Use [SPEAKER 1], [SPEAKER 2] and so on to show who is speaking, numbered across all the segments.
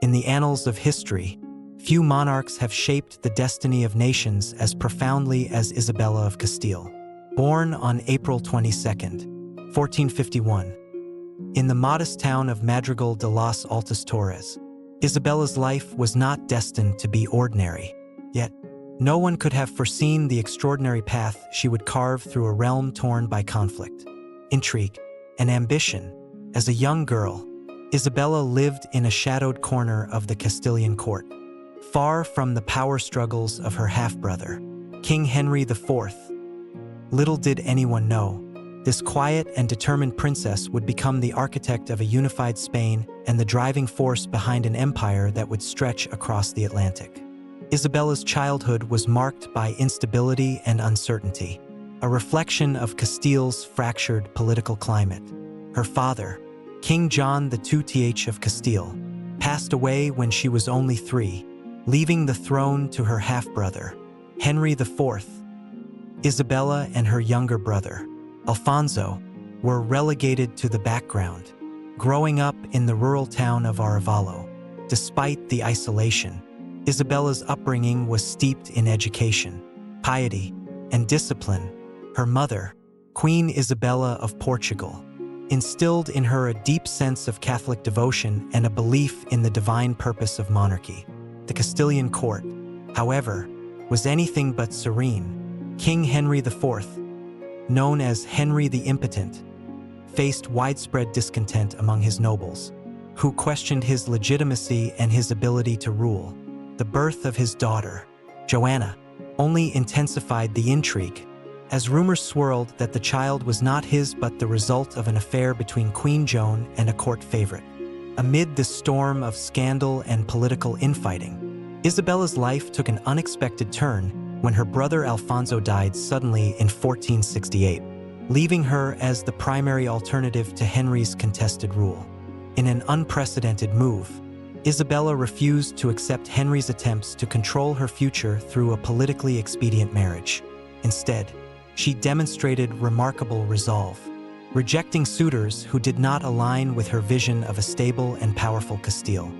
[SPEAKER 1] In the annals of history, few monarchs have shaped the destiny of nations as profoundly as Isabella of Castile. Born on April 22, 1451, in the modest town of Madrigal de los Altos Torres, Isabella's life was not destined to be ordinary. Yet, no one could have foreseen the extraordinary path she would carve through a realm torn by conflict, intrigue, and ambition. As a young girl, Isabella lived in a shadowed corner of the Castilian court, far from the power struggles of her half-brother, King Henry IV. Little did anyone know, this quiet and determined princess would become the architect of a unified Spain and the driving force behind an empire that would stretch across the Atlantic. Isabella's childhood was marked by instability and uncertainty, a reflection of Castile's fractured political climate. Her father, King John the II of Castile, passed away when she was only 3, leaving the throne to her half-brother, Henry IV. Isabella and her younger brother, Alfonso, were relegated to the background, growing up in the rural town of Arevalo. Despite the isolation, Isabella's upbringing was steeped in education, piety, and discipline. Her mother, Queen Isabella of Portugal, instilled in her a deep sense of Catholic devotion and a belief in the divine purpose of monarchy. The Castilian court, however, was anything but serene. King Henry IV, known as Henry the Impotent, faced widespread discontent among his nobles, who questioned his legitimacy and his ability to rule. The birth of his daughter, Joanna, only intensified the intrigue, as rumors swirled that the child was not his but the result of an affair between Queen Joan and a court favorite. Amid this storm of scandal and political infighting, Isabella's life took an unexpected turn when her brother Alfonso died suddenly in 1468, leaving her as the primary alternative to Henry's contested rule. In an unprecedented move, Isabella refused to accept Henry's attempts to control her future through a politically expedient marriage. Instead, she demonstrated remarkable resolve, rejecting suitors who did not align with her vision of a stable and powerful Castile.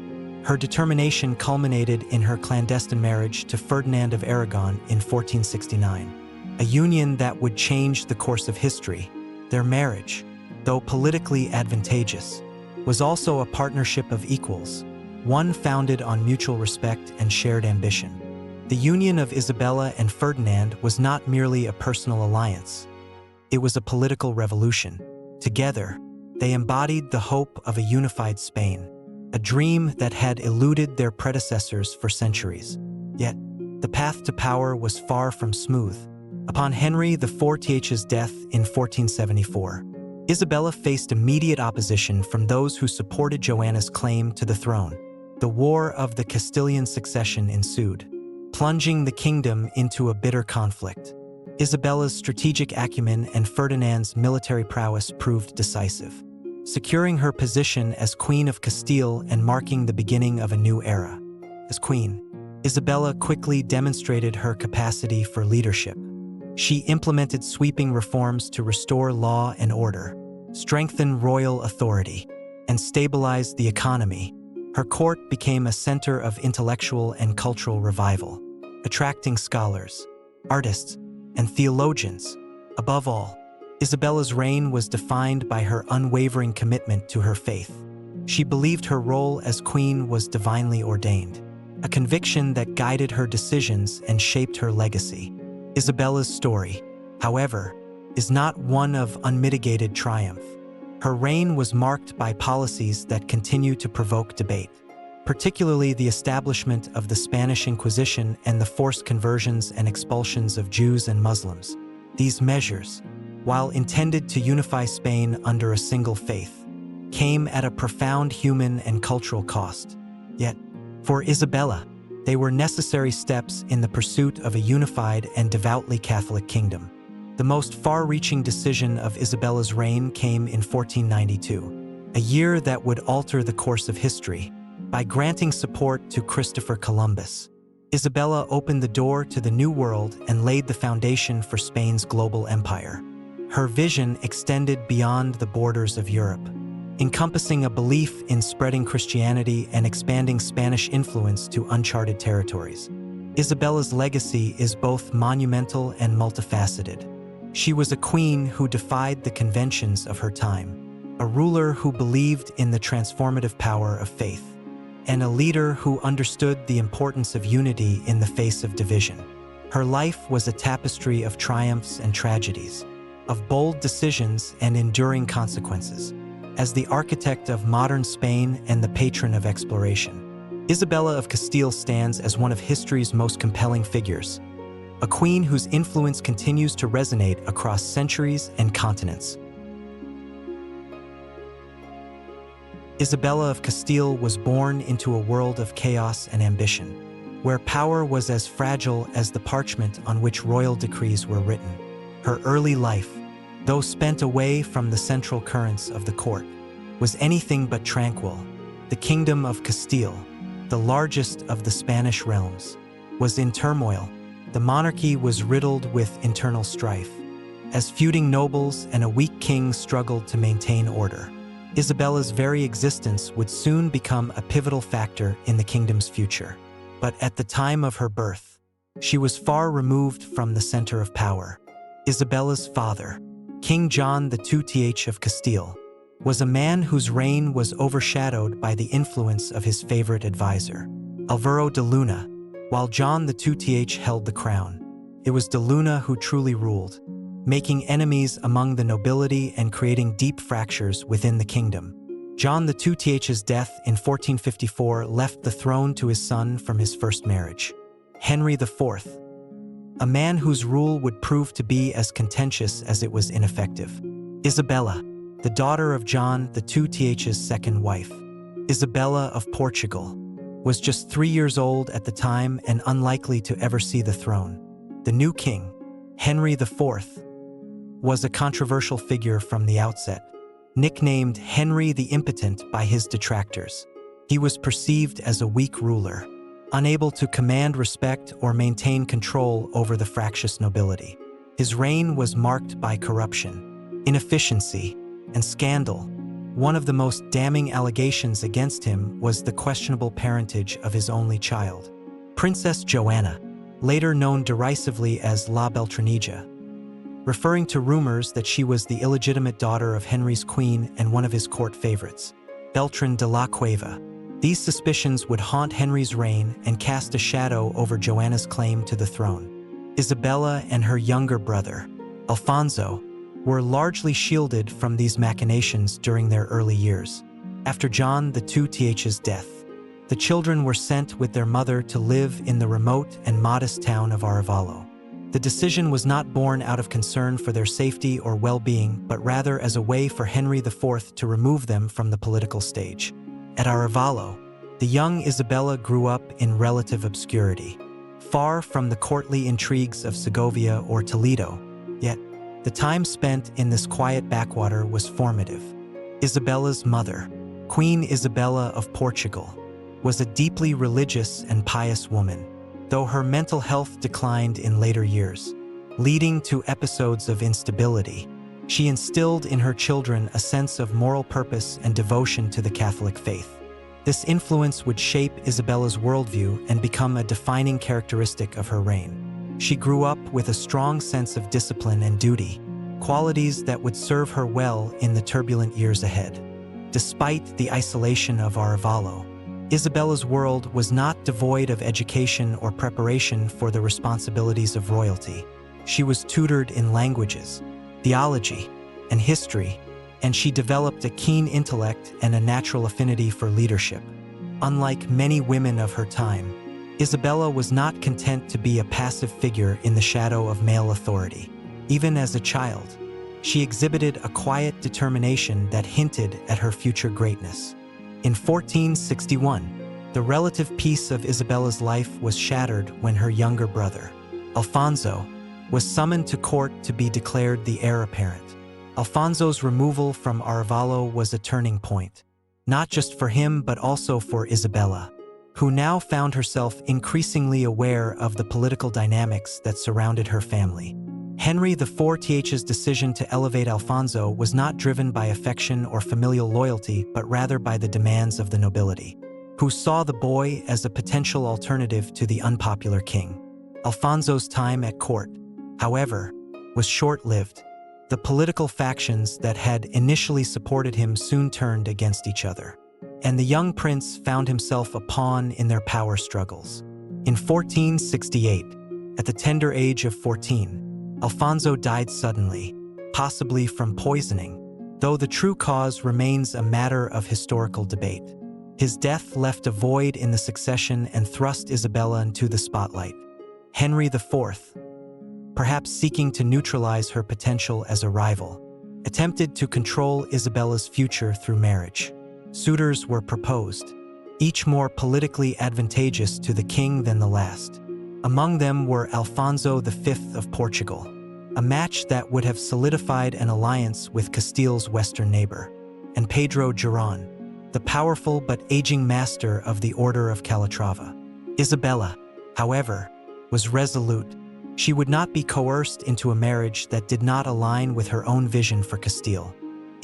[SPEAKER 1] Her determination culminated in her clandestine marriage to Ferdinand of Aragon in 1469, a union that would change the course of history. Their marriage, though politically advantageous, was also a partnership of equals, one founded on mutual respect and shared ambition. The union of Isabella and Ferdinand was not merely a personal alliance. It was a political revolution. Together, they embodied the hope of a unified Spain, a dream that had eluded their predecessors for centuries. Yet, the path to power was far from smooth. Upon Henry IV's death in 1474, Isabella faced immediate opposition from those who supported Joanna's claim to the throne. The War of the Castilian Succession ensued, plunging the kingdom into a bitter conflict. Isabella's strategic acumen and Ferdinand's military prowess proved decisive, securing her position as Queen of Castile and marking the beginning of a new era. As queen, Isabella quickly demonstrated her capacity for leadership. She implemented sweeping reforms to restore law and order, strengthen royal authority, and stabilize the economy. Her court became a center of intellectual and cultural revival, attracting scholars, artists, and theologians. Above all, Isabella's reign was defined by her unwavering commitment to her faith. She believed her role as queen was divinely ordained, a conviction that guided her decisions and shaped her legacy. Isabella's story, however, is not one of unmitigated triumph. Her reign was marked by policies that continue to provoke debate, particularly the establishment of the Spanish Inquisition and the forced conversions and expulsions of Jews and Muslims. These measures, while intended to unify Spain under a single faith, came at a profound human and cultural cost. Yet, for Isabella, they were necessary steps in the pursuit of a unified and devoutly Catholic kingdom. The most far-reaching decision of Isabella's reign came in 1492, a year that would alter the course of history. By granting support to Christopher Columbus, Isabella opened the door to the New World and laid the foundation for Spain's global empire. Her vision extended beyond the borders of Europe, encompassing a belief in spreading Christianity and expanding Spanish influence to uncharted territories. Isabella's legacy is both monumental and multifaceted. She was a queen who defied the conventions of her time, a ruler who believed in the transformative power of faith, and a leader who understood the importance of unity in the face of division. Her life was a tapestry of triumphs and tragedies, of bold decisions and enduring consequences. As the architect of modern Spain and the patron of exploration, Isabella of Castile stands as one of history's most compelling figures, a queen whose influence continues to resonate across centuries and continents. Isabella of Castile was born into a world of chaos and ambition, where power was as fragile as the parchment on which royal decrees were written. Her early life, though spent away from the central currents of the court, was anything but tranquil. The kingdom of Castile, the largest of the Spanish realms, was in turmoil. The monarchy was riddled with internal strife, as feuding nobles and a weak king struggled to maintain order. Isabella's very existence would soon become a pivotal factor in the kingdom's future. But at the time of her birth, she was far removed from the center of power. Isabella's father, King John the Mad of Castile, was a man whose reign was overshadowed by the influence of his favorite advisor, Alvaro de Luna. While John the Mad held the crown, it was de Luna who truly ruled, making enemies among the nobility and creating deep fractures within the kingdom. John the Mad's death in 1454 left the throne to his son from his first marriage, Henry IV, a man whose rule would prove to be as contentious as it was ineffective. Isabella, the daughter of John the Mad's second wife, Isabella of Portugal, was just 3 years old at the time and unlikely to ever see the throne. The new king, Henry IV, was a controversial figure from the outset. Nicknamed Henry the Impotent by his detractors, he was perceived as a weak ruler, unable to command respect or maintain control over the fractious nobility. His reign was marked by corruption, inefficiency, and scandal. One of the most damning allegations against him was the questionable parentage of his only child, Princess Joanna, later known derisively as La Beltraneja, referring to rumors that she was the illegitimate daughter of Henry's queen and one of his court favorites, Beltrán de la Cueva. These suspicions would haunt Henry's reign and cast a shadow over Joanna's claim to the throne. Isabella and her younger brother, Alfonso, were largely shielded from these machinations during their early years. After John the Mad's death, the children were sent with their mother to live in the remote and modest town of Arevalo. The decision was not born out of concern for their safety or well-being, but rather as a way for Henry IV to remove them from the political stage. At Arevalo, the young Isabella grew up in relative obscurity, far from the courtly intrigues of Segovia or Toledo. Yet, the time spent in this quiet backwater was formative. Isabella's mother, Queen Isabella of Portugal, was a deeply religious and pious woman, though her mental health declined in later years, leading to episodes of instability. She instilled in her children a sense of moral purpose and devotion to the Catholic faith. This influence would shape Isabella's worldview and become a defining characteristic of her reign. She grew up with a strong sense of discipline and duty, qualities that would serve her well in the turbulent years ahead. Despite the isolation of Arevalo, Isabella's world was not devoid of education or preparation for the responsibilities of royalty. She was tutored in languages, theology, and history, and she developed a keen intellect and a natural affinity for leadership. Unlike many women of her time, Isabella was not content to be a passive figure in the shadow of male authority. Even as a child, she exhibited a quiet determination that hinted at her future greatness. In 1461, the relative peace of Isabella's life was shattered when her younger brother, Alfonso, was summoned to court to be declared the heir apparent. Alfonso's removal from Arevalo was a turning point, not just for him but also for Isabella, who now found herself increasingly aware of the political dynamics that surrounded her family. Henry IV's decision to elevate Alfonso was not driven by affection or familial loyalty, but rather by the demands of the nobility, who saw the boy as a potential alternative to the unpopular king. Alfonso's time at court, however, was short-lived. The political factions that had initially supported him soon turned against each other, and the young prince found himself a pawn in their power struggles. In 1468, at the tender age of 14, Alfonso died suddenly, possibly from poisoning, though the true cause remains a matter of historical debate. His death left a void in the succession and thrust Isabella into the spotlight. Henry IV, perhaps seeking to neutralize her potential as a rival, attempted to control Isabella's future through marriage. Suitors were proposed, each more politically advantageous to the king than the last. Among them were Alfonso V of Portugal, a match that would have solidified an alliance with Castile's western neighbor, and Pedro Giron, the powerful but aging master of the Order of Calatrava. Isabella, however, was resolute. She would not be coerced into a marriage that did not align with her own vision for Castile.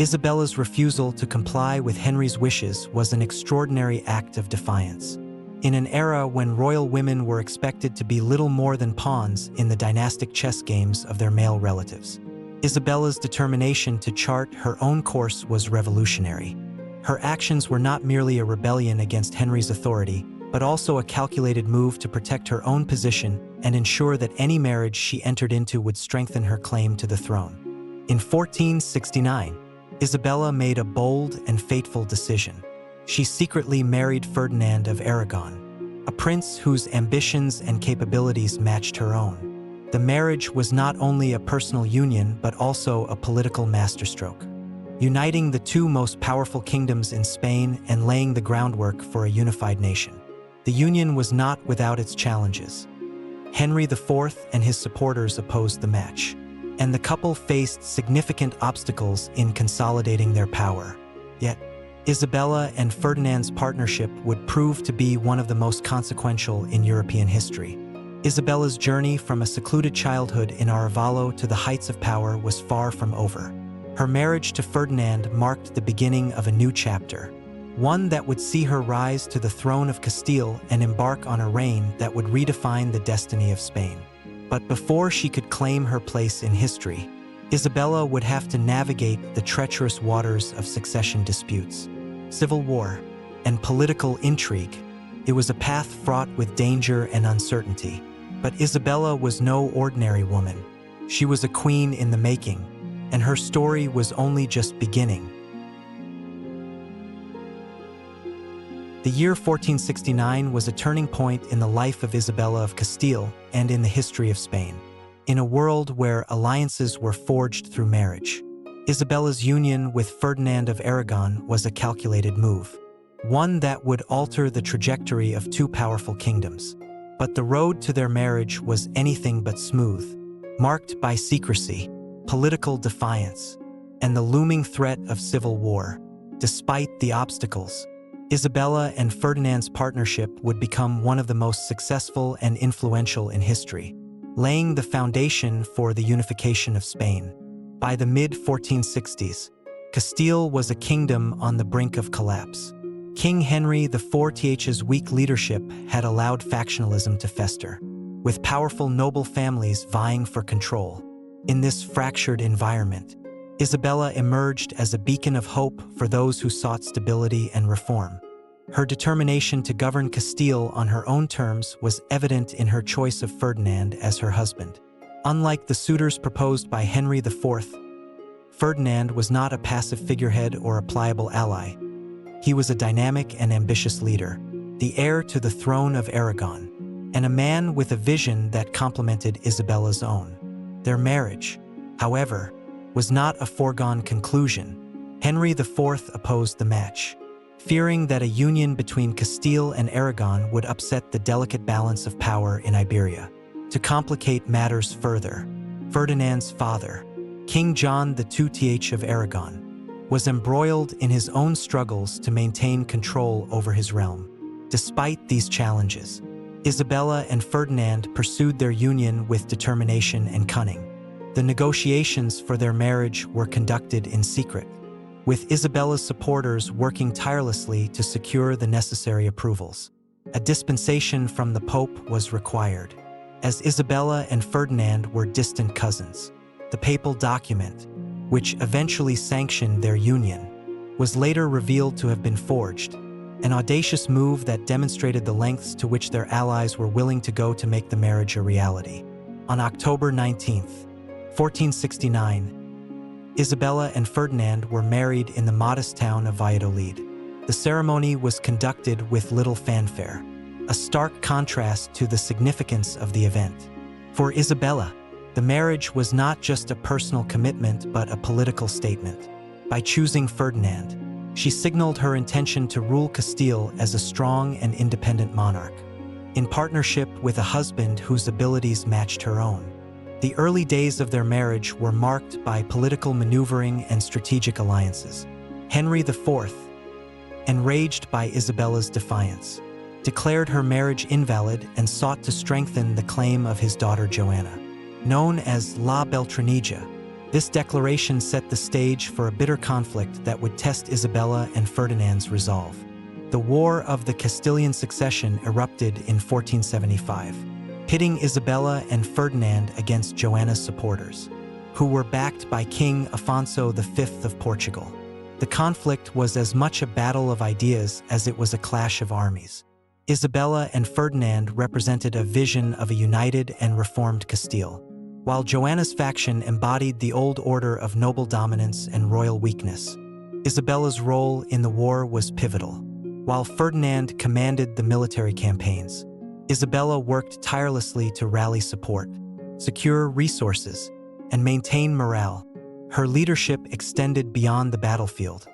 [SPEAKER 1] Isabella's refusal to comply with Henry's wishes was an extraordinary act of defiance. In an era when royal women were expected to be little more than pawns in the dynastic chess games of their male relatives, Isabella's determination to chart her own course was revolutionary. Her actions were not merely a rebellion against Henry's authority, but also a calculated move to protect her own position and ensure that any marriage she entered into would strengthen her claim to the throne. In 1469, Isabella made a bold and fateful decision. She secretly married Ferdinand of Aragon, a prince whose ambitions and capabilities matched her own. The marriage was not only a personal union but also a political masterstroke, uniting the two most powerful kingdoms in Spain and laying the groundwork for a unified nation. The union was not without its challenges. Henry IV and his supporters opposed the match, and the couple faced significant obstacles in consolidating their power. Yet, Isabella and Ferdinand's partnership would prove to be one of the most consequential in European history. Isabella's journey from a secluded childhood in Arevalo to the heights of power was far from over. Her marriage to Ferdinand marked the beginning of a new chapter, one that would see her rise to the throne of Castile and embark on a reign that would redefine the destiny of Spain. But before she could claim her place in history, Isabella would have to navigate the treacherous waters of succession disputes, civil war, and political intrigue. It was a path fraught with danger and uncertainty. But Isabella was no ordinary woman. She was a queen in the making, and her story was only just beginning. The year 1469 was a turning point in the life of Isabella of Castile and in the history of Spain. In a world where alliances were forged through marriage, Isabella's union with Ferdinand of Aragon was a calculated move, one that would alter the trajectory of two powerful kingdoms. But the road to their marriage was anything but smooth, marked by secrecy, political defiance, and the looming threat of civil war. Despite the obstacles, Isabella and Ferdinand's partnership would become one of the most successful and influential in history, laying the foundation for the unification of Spain. By the mid-1460s, Castile was a kingdom on the brink of collapse. King Henry IV's weak leadership had allowed factionalism to fester, with powerful noble families vying for control. In this fractured environment, Isabella emerged as a beacon of hope for those who sought stability and reform. Her determination to govern Castile on her own terms was evident in her choice of Ferdinand as her husband. Unlike the suitors proposed by Henry IV, Ferdinand was not a passive figurehead or a pliable ally. He was a dynamic and ambitious leader, the heir to the throne of Aragon, and a man with a vision that complemented Isabella's own. Their marriage, however, was not a foregone conclusion. Henry IV opposed the match, fearing that a union between Castile and Aragon would upset the delicate balance of power in Iberia. To complicate matters further, Ferdinand's father, King John II of Aragon, was embroiled in his own struggles to maintain control over his realm. Despite these challenges, Isabella and Ferdinand pursued their union with determination and cunning. The negotiations for their marriage were conducted in secret, with Isabella's supporters working tirelessly to secure the necessary approvals. A dispensation from the Pope was required, as Isabella and Ferdinand were distant cousins. The papal document, which eventually sanctioned their union, was later revealed to have been forged, an audacious move that demonstrated the lengths to which their allies were willing to go to make the marriage a reality. On October 19, 1469, Isabella and Ferdinand were married in the modest town of Valladolid. The ceremony was conducted with little fanfare, a stark contrast to the significance of the event. For Isabella, the marriage was not just a personal commitment but a political statement. By choosing Ferdinand, she signaled her intention to rule Castile as a strong and independent monarch, in partnership with a husband whose abilities matched her own. The early days of their marriage were marked by political maneuvering and strategic alliances. Henry IV, enraged by Isabella's defiance, declared her marriage invalid and sought to strengthen the claim of his daughter Joanna. Known as La Beltraneja, this declaration set the stage for a bitter conflict that would test Isabella and Ferdinand's resolve. The War of the Castilian Succession erupted in 1475, pitting Isabella and Ferdinand against Joanna's supporters, who were backed by King Afonso V of Portugal. The conflict was as much a battle of ideas as it was a clash of armies. Isabella and Ferdinand represented a vision of a united and reformed Castile, while Joanna's faction embodied the old order of noble dominance and royal weakness. Isabella's role in the war was pivotal. While Ferdinand commanded the military campaigns, Isabella worked tirelessly to rally support, secure resources, and maintain morale. Her leadership extended beyond the battlefield.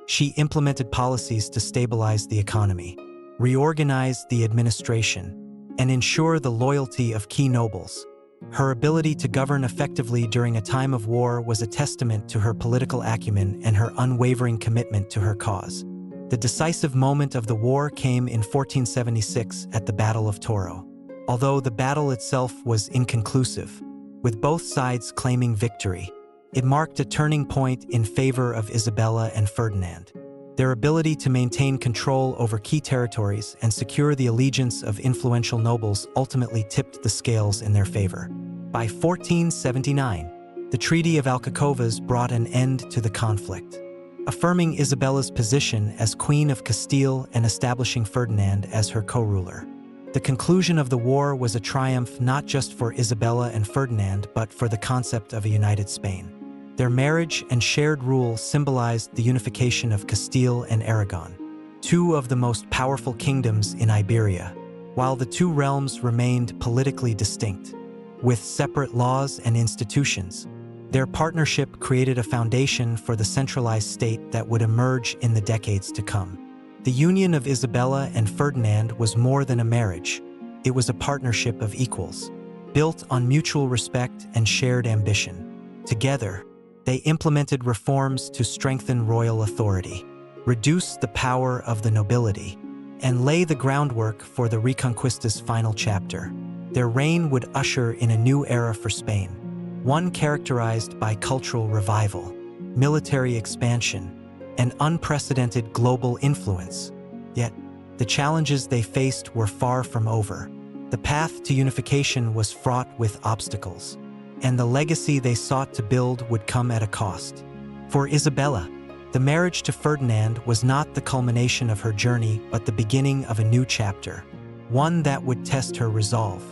[SPEAKER 1] She implemented policies to stabilize the economy, reorganize the administration, and ensure the loyalty of key nobles. Her ability to govern effectively during a time of war was a testament to her political acumen and her unwavering commitment to her cause. The decisive moment of the war came in 1476 at the Battle of Toro. Although the battle itself was inconclusive, with both sides claiming victory, it marked a turning point in favor of Isabella and Ferdinand. Their ability to maintain control over key territories and secure the allegiance of influential nobles ultimately tipped the scales in their favor. By 1479, the Treaty of Alcacovas brought an end to the conflict, affirming Isabella's position as Queen of Castile and establishing Ferdinand as her co-ruler. The conclusion of the war was a triumph not just for Isabella and Ferdinand but for the concept of a united Spain. Their marriage and shared rule symbolized the unification of Castile and Aragon, two of the most powerful kingdoms in Iberia, while the two realms remained politically distinct, with separate laws and institutions. Their partnership created a foundation for the centralized state that would emerge in the decades to come. The union of Isabella and Ferdinand was more than a marriage. It was a partnership of equals, built on mutual respect and shared ambition. Together, they implemented reforms to strengthen royal authority, reduce the power of the nobility, and lay the groundwork for the Reconquista's final chapter. Their reign would usher in a new era for Spain, one characterized by cultural revival, military expansion, and unprecedented global influence. Yet, the challenges they faced were far from over. The path to unification was fraught with obstacles, and the legacy they sought to build would come at a cost. For Isabella, the marriage to Ferdinand was not the culmination of her journey but the beginning of a new chapter, one that would test her resolve,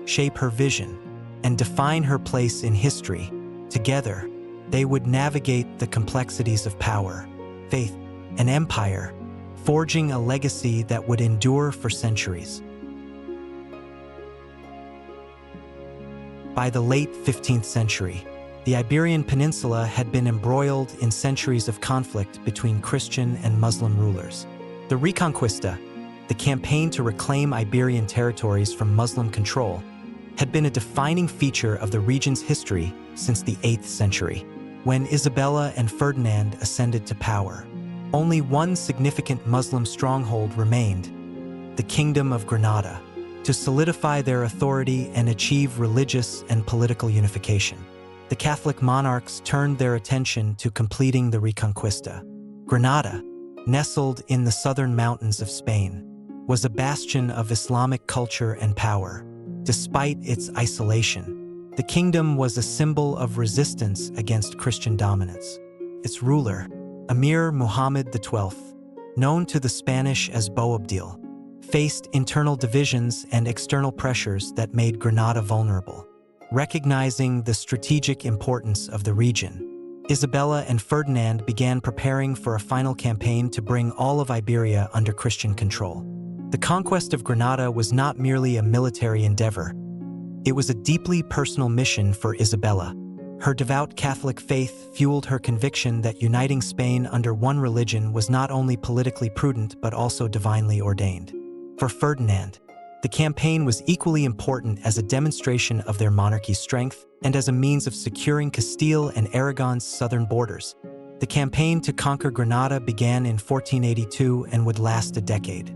[SPEAKER 1] shape her vision, and define her place in history. Together, they would navigate the complexities of power, faith, and empire, forging a legacy that would endure for centuries. By the late 15th century, the Iberian Peninsula had been embroiled in centuries of conflict between Christian and Muslim rulers. The Reconquista, the campaign to reclaim Iberian territories from Muslim control, had been a defining feature of the region's history since the 8th century, when Isabella and Ferdinand ascended to power. Only one significant Muslim stronghold remained, the Kingdom of Granada, to solidify their authority and achieve religious and political unification. The the Catholic monarchs turned their attention to completing the Reconquista. Granada, nestled in the southern mountains of Spain, was a bastion of Islamic culture and power. Despite its isolation, the kingdom was a symbol of resistance against Christian dominance. Its ruler, Emir Muhammad XII, known to the Spanish as Boabdil, faced internal divisions and external pressures that made Granada vulnerable. Recognizing the strategic importance of the region, Isabella and Ferdinand began preparing for a final campaign to bring all of Iberia under Christian control. The conquest of Granada was not merely a military endeavor. It was a deeply personal mission for Isabella. Her devout Catholic faith fueled her conviction that uniting Spain under one religion was not only politically prudent but also divinely ordained. For Ferdinand, the campaign was equally important as a demonstration of their monarchy's strength and as a means of securing Castile and Aragon's southern borders. The campaign to conquer Granada began in 1482 and would last a decade.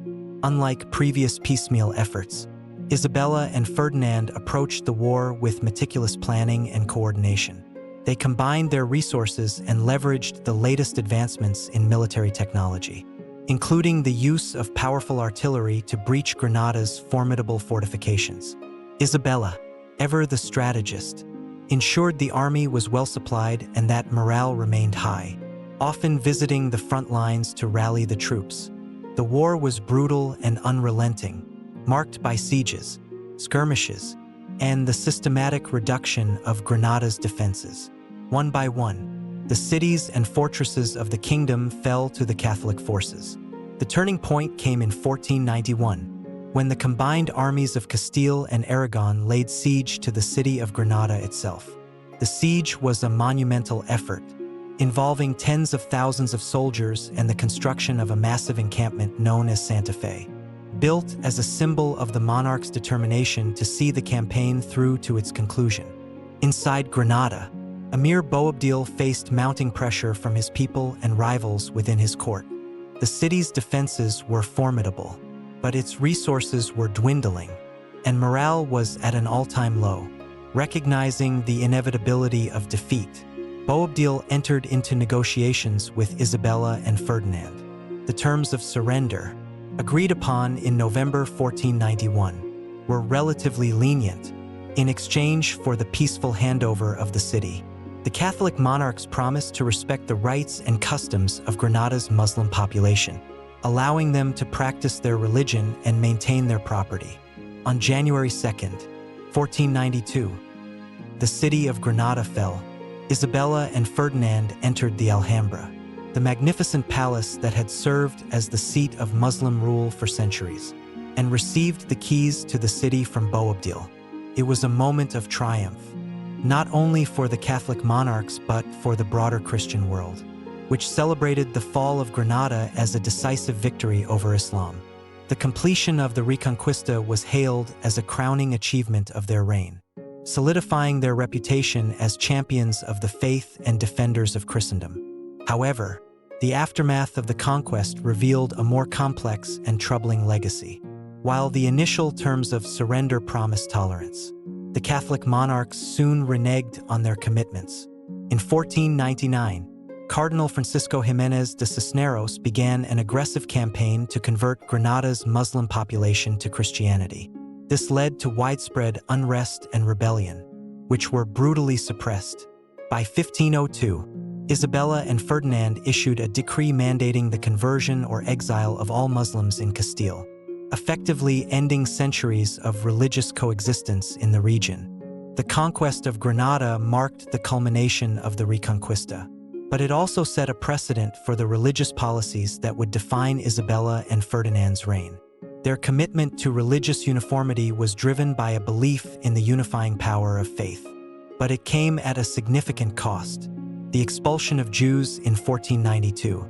[SPEAKER 1] Unlike previous piecemeal efforts, Isabella and Ferdinand approached the war with meticulous planning and coordination. They combined their resources and leveraged the latest advancements in military technology, including the use of powerful artillery to breach Granada's formidable fortifications. Isabella, ever the strategist, ensured the army was well supplied and that morale remained high, often visiting the front lines to rally the troops. The war was brutal and unrelenting, marked by sieges, skirmishes, and the systematic reduction of Granada's defenses. One by one, the cities and fortresses of the kingdom fell to the Catholic forces. The turning point came in 1491, when the combined armies of Castile and Aragon laid siege to the city of Granada itself. The siege was a monumental effort, involving tens of thousands of soldiers and the construction of a massive encampment known as Santa Fe, built as a symbol of the monarch's determination to see the campaign through to its conclusion. Inside Granada, Emir Boabdil faced mounting pressure from his people and rivals within his court. The city's defenses were formidable, but its resources were dwindling, and morale was at an all-time low. Recognizing the inevitability of defeat, Boabdil entered into negotiations with Isabella and Ferdinand. The terms of surrender, agreed upon in November 1491, were relatively lenient in exchange for the peaceful handover of the city. The Catholic monarchs promised to respect the rights and customs of Granada's Muslim population, allowing them to practice their religion and maintain their property. On January 2nd, 1492, the city of Granada fell. Isabella and Ferdinand entered the Alhambra, the magnificent palace that had served as the seat of Muslim rule for centuries, and received the keys to the city from Boabdil. It was a moment of triumph, not only for the Catholic monarchs but for the broader Christian world, which celebrated the fall of Granada as a decisive victory over Islam. The completion of the Reconquista was hailed as a crowning achievement of their reign, solidifying their reputation as champions of the faith and defenders of Christendom. However, the aftermath of the conquest revealed a more complex and troubling legacy. While the initial terms of surrender promised tolerance, the Catholic monarchs soon reneged on their commitments. In 1499, Cardinal Francisco Jiménez de Cisneros began an aggressive campaign to convert Granada's Muslim population to Christianity. This led to widespread unrest and rebellion, which were brutally suppressed. By 1502, Isabella and Ferdinand issued a decree mandating the conversion or exile of all Muslims in Castile, effectively ending centuries of religious coexistence in the region. The conquest of Granada marked the culmination of the Reconquista, but it also set a precedent for the religious policies that would define Isabella and Ferdinand's reign. Their commitment to religious uniformity was driven by a belief in the unifying power of faith, but it came at a significant cost. The expulsion of Jews in 1492,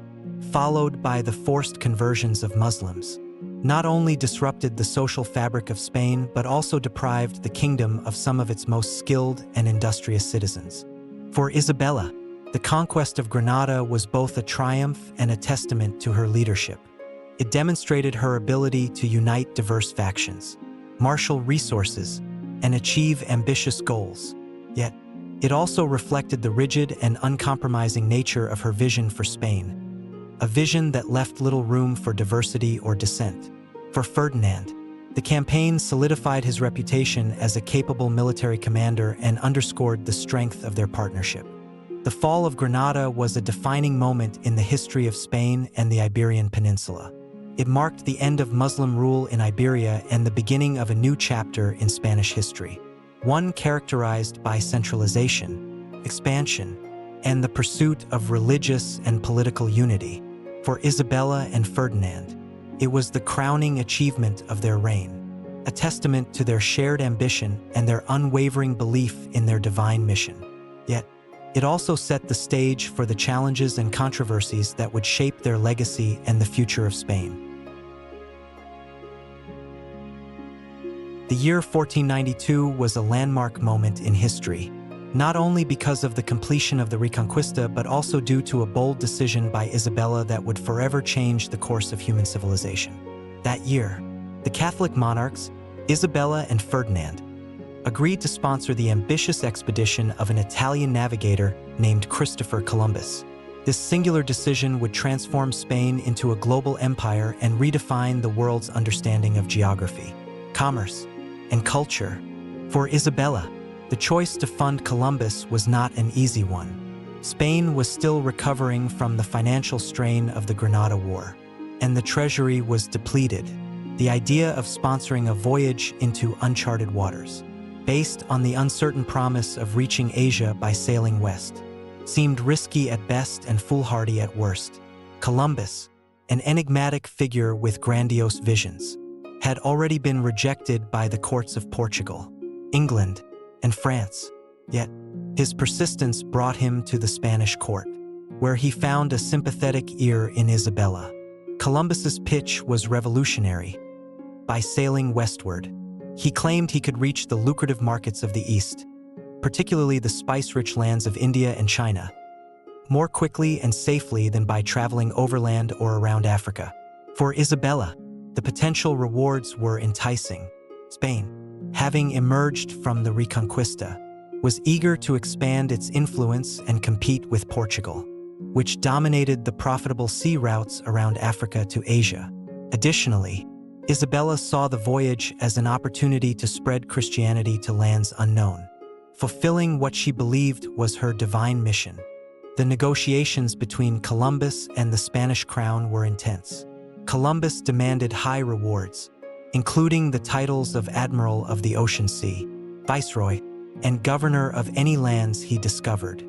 [SPEAKER 1] followed by the forced conversions of Muslims, not only disrupted the social fabric of Spain but also deprived the kingdom of some of its most skilled and industrious citizens. For Isabella, the conquest of Granada was both a triumph and a testament to her leadership. It demonstrated her ability to unite diverse factions, marshal resources, and achieve ambitious goals. Yet, It also reflected the rigid and uncompromising nature of her vision for Spain, a vision that left little room for diversity or dissent. For Ferdinand, the campaign solidified his reputation as a capable military commander and underscored the strength of their partnership. The fall of Granada was a defining moment in the history of Spain and the Iberian Peninsula. It marked the end of Muslim rule in Iberia and the beginning of a new chapter in Spanish history, one characterized by centralization, expansion, and the pursuit of religious and political unity. For Isabella and Ferdinand, it was the crowning achievement of their reign, a testament to their shared ambition and their unwavering belief in their divine mission. Yet, it also set the stage for the challenges and controversies that would shape their legacy and the future of Spain. The year 1492 was a landmark moment in history, not only because of the completion of the Reconquista but also due to a bold decision by Isabella that would forever change the course of human civilization. That year, the Catholic monarchs, Isabella and Ferdinand, agreed to sponsor the ambitious expedition of an Italian navigator named Christopher Columbus. This singular decision would transform Spain into a global empire and redefine the world's understanding of geography, commerce, and culture. For Isabella, the choice to fund Columbus was not an easy one. Spain was still recovering from the financial strain of the Granada War, and the treasury was depleted. The idea of sponsoring a voyage into uncharted waters, based on the uncertain promise of reaching Asia by sailing west, seemed risky at best and foolhardy at worst. Columbus, an enigmatic figure with grandiose visions, had already been rejected by the courts of Portugal, England, and France. Yet, his persistence brought him to the Spanish court, where he found a sympathetic ear in Isabella. Columbus's pitch was revolutionary. By sailing westward, he claimed he could reach the lucrative markets of the East, particularly the spice-rich lands of India and China, more quickly and safely than by traveling overland or around Africa. For Isabella, the potential rewards were enticing. Spain, having emerged from the Reconquista, was eager to expand its influence and compete with Portugal, which dominated the profitable sea routes around Africa to Asia. Additionally, Isabella saw the voyage as an opportunity to spread Christianity to lands unknown, fulfilling what she believed was her divine mission. The negotiations between Columbus and the Spanish crown were intense. Columbus demanded high rewards, including the titles of Admiral of the Ocean Sea, Viceroy, and Governor of any lands he discovered,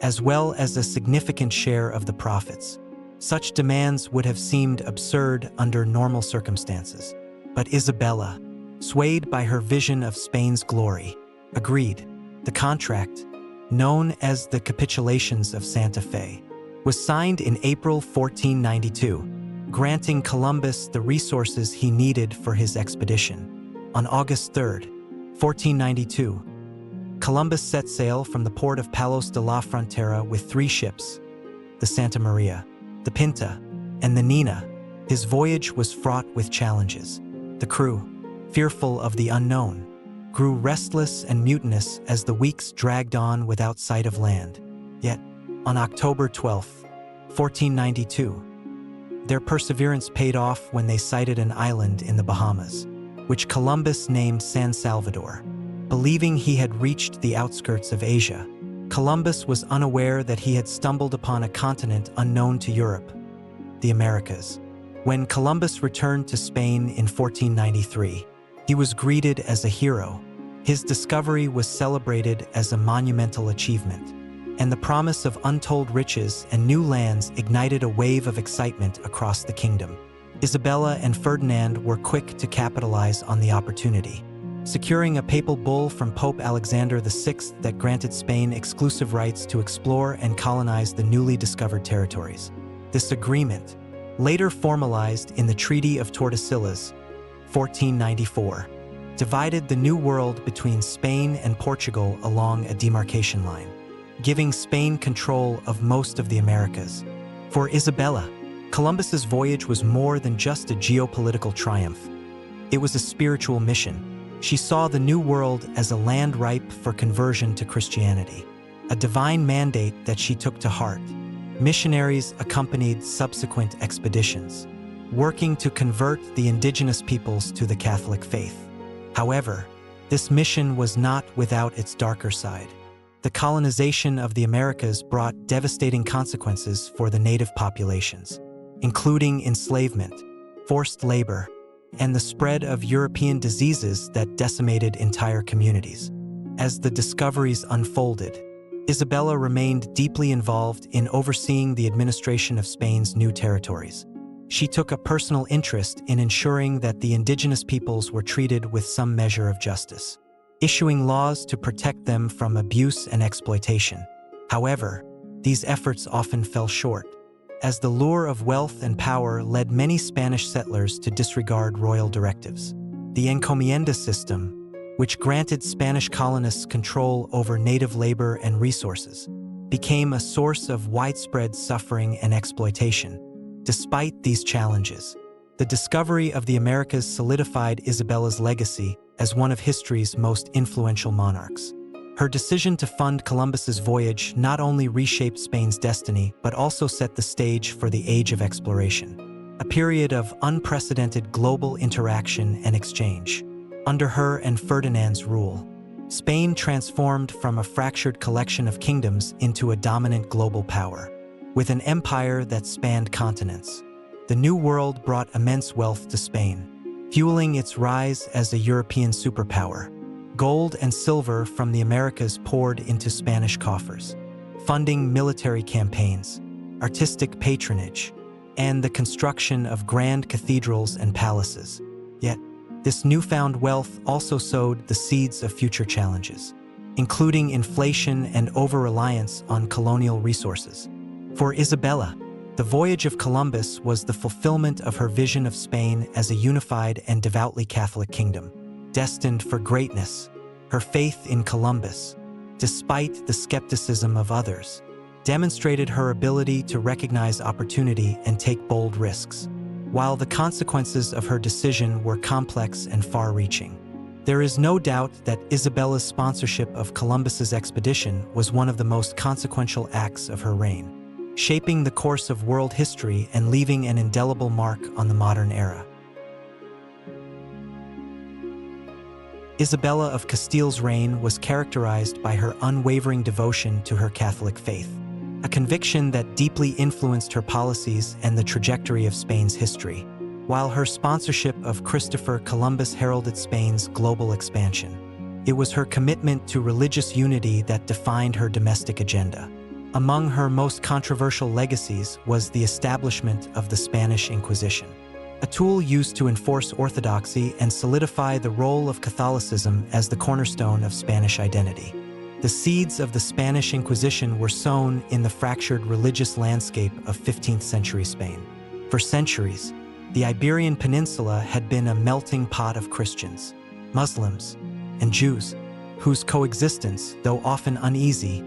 [SPEAKER 1] as well as a significant share of the profits. Such demands would have seemed absurd under normal circumstances, but Isabella, swayed by her vision of Spain's glory, agreed. The contract, known as the Capitulations of Santa Fe, was signed in April 1492, granting Columbus the resources he needed for his expedition. On August 3, 1492, Columbus set sail from the port of Palos de la Frontera with 3 ships, the Santa Maria, the Pinta, and the Nina. His voyage was fraught with challenges. The crew, fearful of the unknown, grew restless and mutinous as the weeks dragged on without sight of land. Yet, on October 12, 1492, their perseverance paid off when they sighted an island in the Bahamas, which Columbus named San Salvador. Believing he had reached the outskirts of Asia, Columbus was unaware that he had stumbled upon a continent unknown to Europe, the Americas. When Columbus returned to Spain in 1493, he was greeted as a hero. His discovery was celebrated as a monumental achievement, and the promise of untold riches and new lands ignited a wave of excitement across the kingdom. Isabella and Ferdinand were quick to capitalize on the opportunity, securing a papal bull from Pope Alexander VI that granted Spain exclusive rights to explore and colonize the newly discovered territories. This agreement, later formalized in the Treaty of Tordesillas, 1494, divided the New World between Spain and Portugal along a demarcation line, giving Spain control of most of the Americas. For Isabella, Columbus's voyage was more than just a geopolitical triumph. It was a spiritual mission. She saw the New World as a land ripe for conversion to Christianity. a divine mandate that she took to heart. Missionaries accompanied subsequent expeditions, working to convert the indigenous peoples to the Catholic faith. However, this mission was not without its darker side. The colonization of the Americas brought devastating consequences for the native populations, including enslavement, forced labor, and the spread of European diseases that decimated entire communities. As the discoveries unfolded, Isabella remained deeply involved in overseeing the administration of Spain's new territories. She took a personal interest in ensuring that the indigenous peoples were treated with some measure of justice, issuing laws to protect them from abuse and exploitation. However, these efforts often fell short, as the lure of wealth and power led many Spanish settlers to disregard royal directives. The encomienda system, which granted Spanish colonists control over native labor and resources, became a source of widespread suffering and exploitation. Despite these challenges, the discovery of the Americas solidified Isabella's legacy as one of history's most influential monarchs. Her decision to fund Columbus's voyage not only reshaped Spain's destiny, but also set the stage for the Age of Exploration, a period of unprecedented global interaction and exchange. Under her and Ferdinand's rule, Spain transformed from a fractured collection of kingdoms into a dominant global power. With an empire that spanned continents, the New World brought immense wealth to Spain, fueling its rise as a European superpower. Gold and silver from the Americas poured into Spanish coffers, funding military campaigns, artistic patronage, and the construction of grand cathedrals and palaces. Yet, this newfound wealth also sowed the seeds of future challenges, including inflation and over-reliance on colonial resources. For Isabella, the voyage of Columbus was the fulfillment of her vision of Spain as a unified and devoutly Catholic kingdom. Destined for greatness, her faith in Columbus, despite the skepticism of others, demonstrated her ability to recognize opportunity and take bold risks. While the consequences of her decision were complex and far-reaching, there is no doubt that Isabella's sponsorship of Columbus's expedition was one of the most consequential acts of her reign, shaping the course of world history and leaving an indelible mark on the modern era. Isabella of Castile's reign was characterized by her unwavering devotion to her Catholic faith, a conviction that deeply influenced her policies and the trajectory of Spain's history. While her sponsorship of Christopher Columbus heralded Spain's global expansion, it was her commitment to religious unity that defined her domestic agenda. Among her most controversial legacies was the establishment of the Spanish Inquisition, a tool used to enforce orthodoxy and solidify the role of Catholicism as the cornerstone of Spanish identity. The seeds of the Spanish Inquisition were sown in the fractured religious landscape of 15th-century Spain. For centuries, the Iberian Peninsula had been a melting pot of Christians, Muslims, and Jews, whose coexistence, though often uneasy,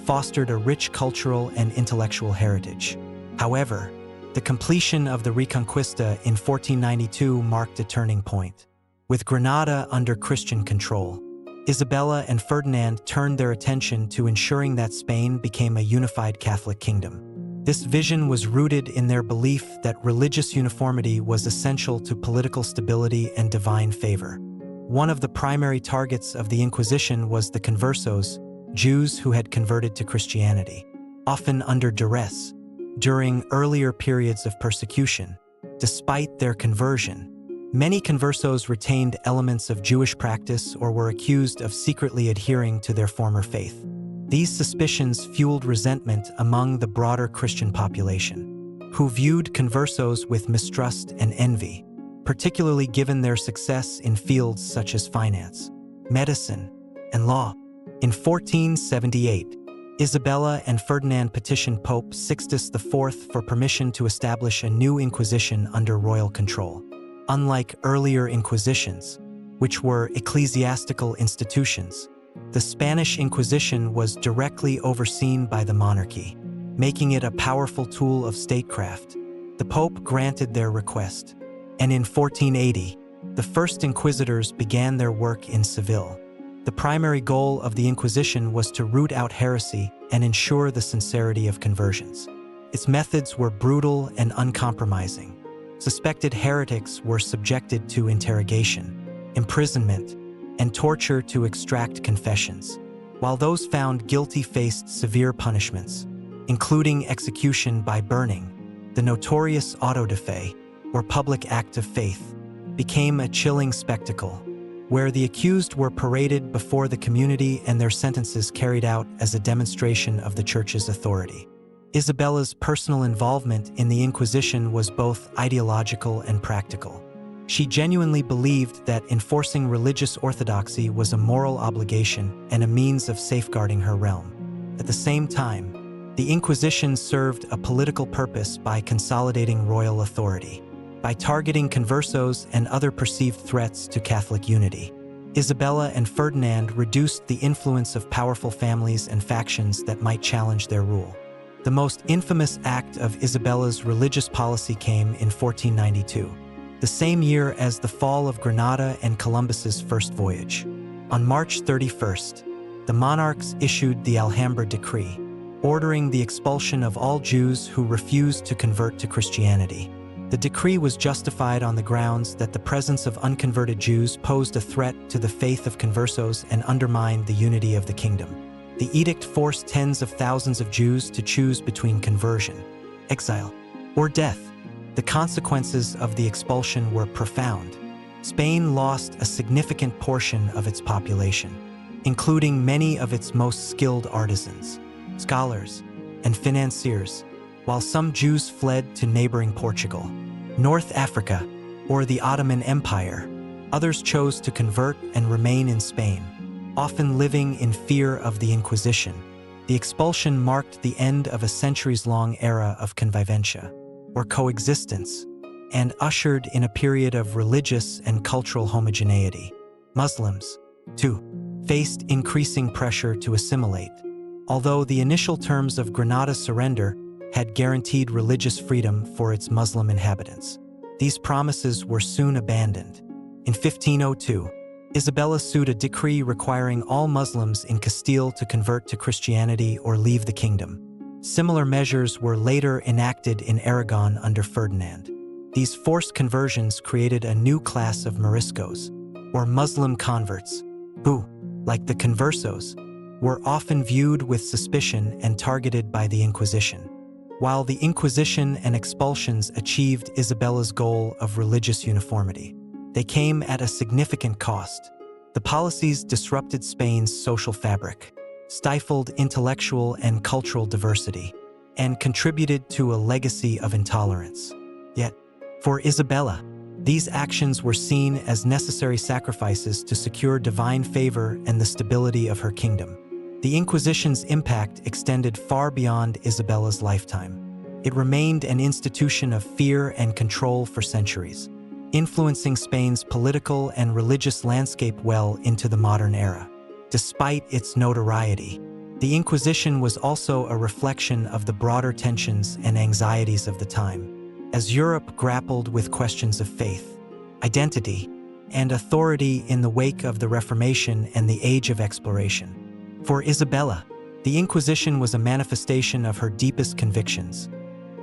[SPEAKER 1] fostered a rich cultural and intellectual heritage. However, the completion of the Reconquista in 1492 marked a turning point. With Granada under Christian control, Isabella and Ferdinand turned their attention to ensuring that Spain became a unified Catholic kingdom. This vision was rooted in their belief that religious uniformity was essential to political stability and divine favor. One of the primary targets of the Inquisition was the conversos, Jews who had converted to Christianity, often under duress, during earlier periods of persecution. Despite their conversion, many conversos retained elements of Jewish practice or were accused of secretly adhering to their former faith. These suspicions fueled resentment among the broader Christian population, who viewed conversos with mistrust and envy, particularly given their success in fields such as finance, medicine, and law. In 1478, Isabella and Ferdinand petitioned Pope Sixtus IV for permission to establish a new Inquisition under royal control. Unlike earlier Inquisitions, which were ecclesiastical institutions, the Spanish Inquisition was directly overseen by the monarchy, making it a powerful tool of statecraft. The Pope granted their request, and in 1480, the first inquisitors began their work in Seville. The primary goal of the Inquisition was to root out heresy and ensure the sincerity of conversions. Its methods were brutal and uncompromising. Suspected heretics were subjected to interrogation, imprisonment, and torture to extract confessions, while those found guilty faced severe punishments, including execution by burning. The notorious auto de fe, or public act of faith, became a chilling spectacle, where the accused were paraded before the community and their sentences carried out as a demonstration of the Church's authority. Isabella's personal involvement in the Inquisition was both ideological and practical. She genuinely believed that enforcing religious orthodoxy was a moral obligation and a means of safeguarding her realm. At the same time, the Inquisition served a political purpose by consolidating royal authority. By targeting conversos and other perceived threats to Catholic unity, Isabella and Ferdinand reduced the influence of powerful families and factions that might challenge their rule. The most infamous act of Isabella's religious policy came in 1492, the same year as the fall of Granada and Columbus's first voyage. On March 31st, the monarchs issued the Alhambra Decree, ordering the expulsion of all Jews who refused to convert to Christianity. The decree was justified on the grounds that the presence of unconverted Jews posed a threat to the faith of conversos and undermined the unity of the kingdom. The edict forced tens of thousands of Jews to choose between conversion, exile, or death. The consequences of the expulsion were profound. Spain lost a significant portion of its population, including many of its most skilled artisans, scholars, and financiers, while some Jews fled to neighboring Portugal, North Africa, or the Ottoman Empire. Others chose to convert and remain in Spain, often living in fear of the Inquisition. The expulsion marked the end of a centuries-long era of convivencia, or coexistence, and ushered in a period of religious and cultural homogeneity. Muslims, too, faced increasing pressure to assimilate. Although the initial terms of Granada's surrender had guaranteed religious freedom for its Muslim inhabitants, these promises were soon abandoned. In 1502, Isabella sued a decree requiring all Muslims in Castile to convert to Christianity or leave the kingdom. Similar measures were later enacted in Aragon under Ferdinand. These forced conversions created a new class of Moriscos, or Muslim converts, who, like the conversos, were often viewed with suspicion and targeted by the Inquisition. While the Inquisition and expulsions achieved Isabella's goal of religious uniformity, they came at a significant cost. The policies disrupted Spain's social fabric, stifled intellectual and cultural diversity, and contributed to a legacy of intolerance. Yet, for Isabella, these actions were seen as necessary sacrifices to secure divine favor and the stability of her kingdom. The Inquisition's impact extended far beyond Isabella's lifetime. It remained an institution of fear and control for centuries, influencing Spain's political and religious landscape well into the modern era. Despite its notoriety, the Inquisition was also a reflection of the broader tensions and anxieties of the time, as Europe grappled with questions of faith, identity, and authority in the wake of the Reformation and the Age of Exploration. For Isabella, the Inquisition was a manifestation of her deepest convictions,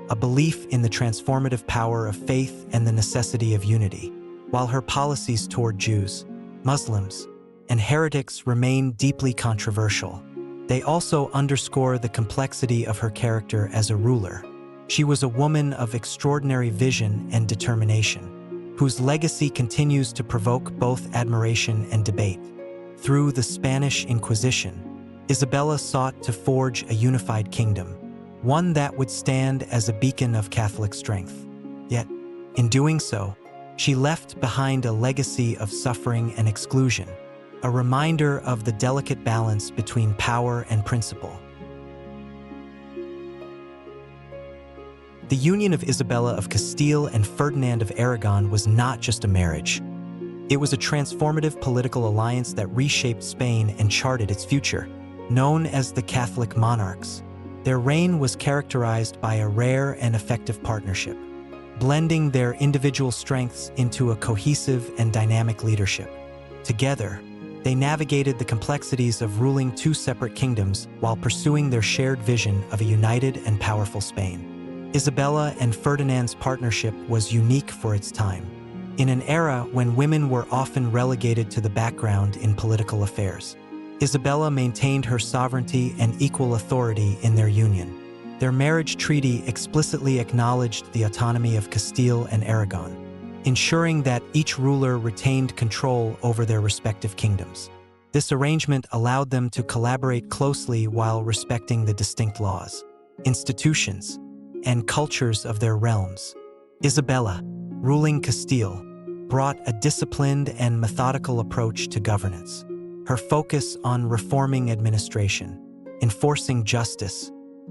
[SPEAKER 1] a belief in the transformative power of faith and the necessity of unity. While her policies toward Jews, Muslims, and heretics remain deeply controversial, they also underscore the complexity of her character as a ruler. She was a woman of extraordinary vision and determination, whose legacy continues to provoke both admiration and debate. Through the Spanish Inquisition, Isabella sought to forge a unified kingdom, one that would stand as a beacon of Catholic strength. Yet, in doing so, she left behind a legacy of suffering and exclusion, a reminder of the delicate balance between power and principle. The union of Isabella of Castile and Ferdinand of Aragon was not just a marriage. It was a transformative political alliance that reshaped Spain and charted its future. Known as the Catholic monarchs, their reign was characterized by a rare and effective partnership, blending their individual strengths into a cohesive and dynamic leadership. Together, They navigated the complexities of ruling two separate kingdoms while pursuing their shared vision of a united and powerful Spain. Isabella and Ferdinand's partnership was unique for its time. In an era when women were often relegated to the background in political affairs, Isabella maintained her sovereignty and equal authority in their union. Their marriage treaty explicitly acknowledged the autonomy of Castile and Aragon, ensuring that each ruler retained control over their respective kingdoms. This arrangement allowed them to collaborate closely while respecting the distinct laws, institutions, and cultures of their realms. Isabella, ruling Castile, brought a disciplined and methodical approach to governance. Her focus on reforming administration, enforcing justice,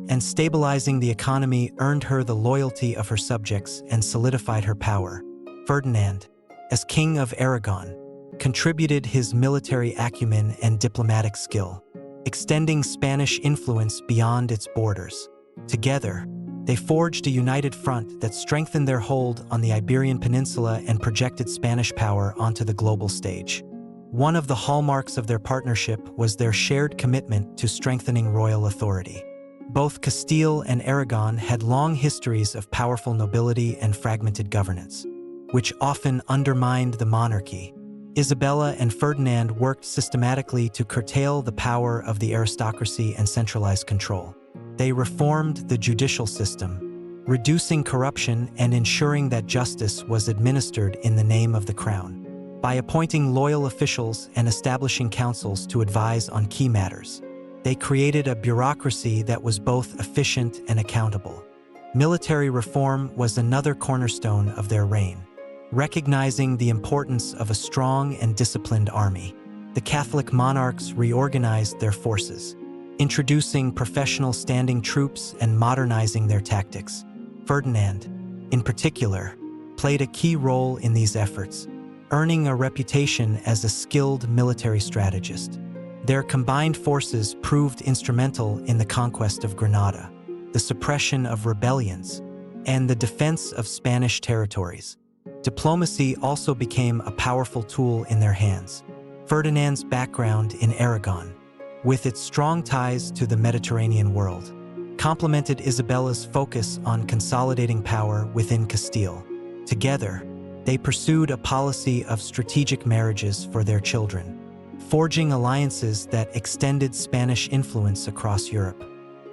[SPEAKER 1] and stabilizing the economy earned her the loyalty of her subjects and solidified her power. Ferdinand, as King of Aragon, contributed his military acumen and diplomatic skill, extending Spanish influence beyond its borders. Together, they forged a united front that strengthened their hold on the Iberian Peninsula and projected Spanish power onto the global stage. One of the hallmarks of their partnership was their shared commitment to strengthening royal authority. Both Castile and Aragon had long histories of powerful nobility and fragmented governance, which often undermined the monarchy. Isabella and Ferdinand worked systematically to curtail the power of the aristocracy and centralize control. They reformed the judicial system, reducing corruption and ensuring that justice was administered in the name of the crown. By appointing loyal officials and establishing councils to advise on key matters, they created a bureaucracy that was both efficient and accountable. Military reform was another cornerstone of their reign. Recognizing the importance of a strong and disciplined army, the Catholic monarchs reorganized their forces, introducing professional standing troops and modernizing their tactics. Ferdinand, in particular, played a key role in these efforts, earning a reputation as a skilled military strategist. Their combined forces proved instrumental in the conquest of Granada, the suppression of rebellions, and the defense of Spanish territories. Diplomacy also became a powerful tool in their hands. Ferdinand's background in Aragon, with its strong ties to the Mediterranean world, complemented Isabella's focus on consolidating power within Castile. Together, they pursued a policy of strategic marriages for their children, forging alliances that extended Spanish influence across Europe.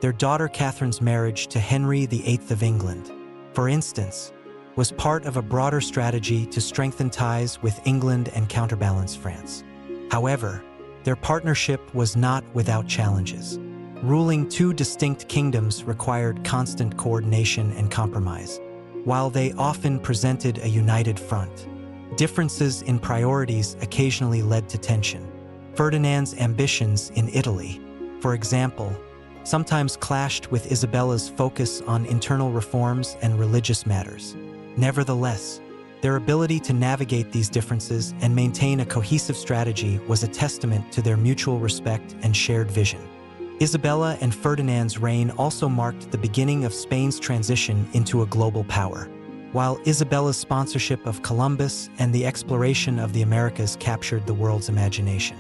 [SPEAKER 1] Their daughter Catherine's marriage to Henry VIII of England, for instance, was part of a broader strategy to strengthen ties with England and counterbalance France. However, their partnership was not without challenges. Ruling two distinct kingdoms required constant coordination and compromise. While they often presented a united front, differences in priorities occasionally led to tension. Ferdinand's ambitions in Italy, for example, sometimes clashed with Isabella's focus on internal reforms and religious matters. Nevertheless, their ability to navigate these differences and maintain a cohesive strategy was a testament to their mutual respect and shared vision. Isabella and Ferdinand's reign also marked the beginning of Spain's transition into a global power. While Isabella's sponsorship of Columbus and the exploration of the Americas captured the world's imagination,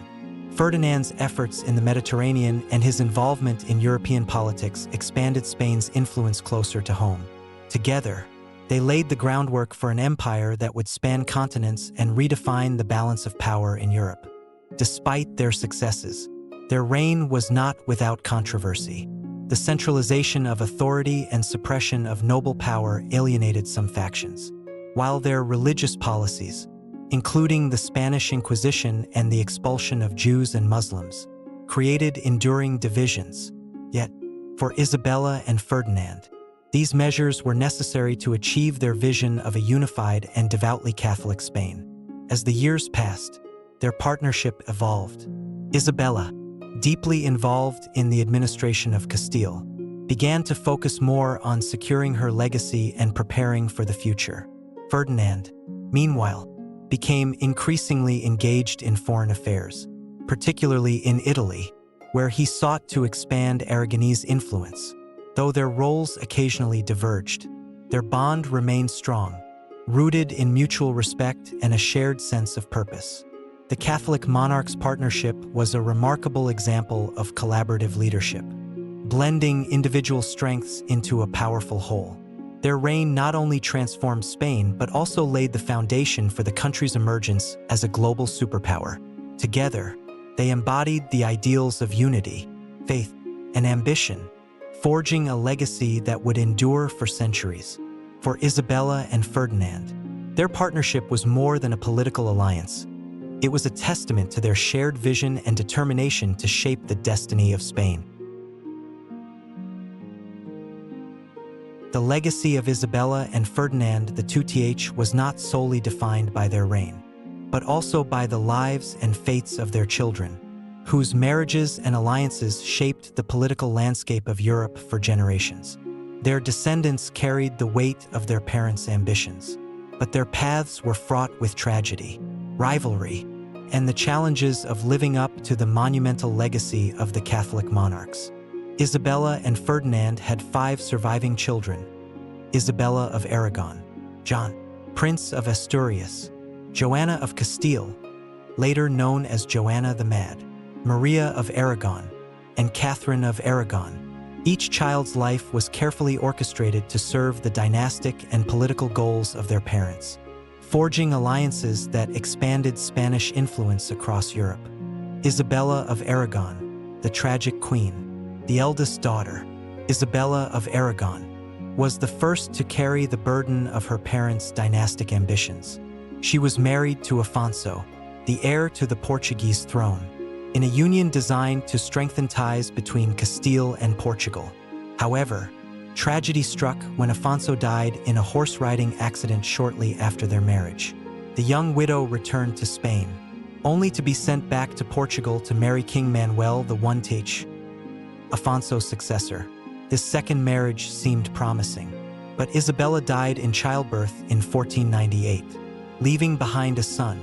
[SPEAKER 1] Ferdinand's efforts in the Mediterranean and his involvement in European politics expanded Spain's influence closer to home. Together, they laid the groundwork for an empire that would span continents and redefine the balance of power in Europe. Despite their successes, their reign was not without controversy. The centralization of authority and suppression of noble power alienated some factions, while their religious policies, including the Spanish Inquisition and the expulsion of Jews and Muslims, created enduring divisions. Yet, for Isabella and Ferdinand, these measures were necessary to achieve their vision of a unified and devoutly Catholic Spain. As the years passed, their partnership evolved. Isabella, deeply involved in the administration of Castile, began to focus more on securing her legacy and preparing for the future. Ferdinand, meanwhile, became increasingly engaged in foreign affairs, particularly in Italy, where he sought to expand Aragonese influence. Though their roles occasionally diverged, their bond remained strong, rooted in mutual respect and a shared sense of purpose. The Catholic monarchs' partnership was a remarkable example of collaborative leadership, blending individual strengths into a powerful whole. Their reign not only transformed Spain but also laid the foundation for the country's emergence as a global superpower. Together, they embodied the ideals of unity, faith, and ambition, forging a legacy that would endure for centuries. For Isabella and Ferdinand, their partnership was more than a political alliance. It was a testament to their shared vision and determination to shape the destiny of Spain. The legacy of Isabella and Ferdinand the 2th was not solely defined by their reign, but also by the lives and fates of their children, whose marriages and alliances shaped the political landscape of Europe for generations. Their descendants carried the weight of their parents' ambitions, but their paths were fraught with tragedy, rivalry, and the challenges of living up to the monumental legacy of the Catholic monarchs. Isabella and Ferdinand had 5 surviving children: Isabella of Aragon, John, Prince of Asturias, Joanna of Castile, later known as Joanna the Mad, Maria of Aragon, and Catherine of Aragon. Each child's life was carefully orchestrated to serve the dynastic and political goals of their parents, forging alliances that expanded Spanish influence across Europe. Isabella of Aragon, the tragic queen, the eldest daughter, Isabella of Aragon, was the first to carry the burden of her parents' dynastic ambitions. She was married to Afonso, the heir to the Portuguese throne, in a union designed to strengthen ties between Castile and Portugal. However, tragedy struck when Afonso died in a horse-riding accident shortly after their marriage. The young widow returned to Spain, only to be sent back to Portugal to marry King Manuel I, Afonso's successor. This second marriage seemed promising, but Isabella died in childbirth in 1498, leaving behind a son,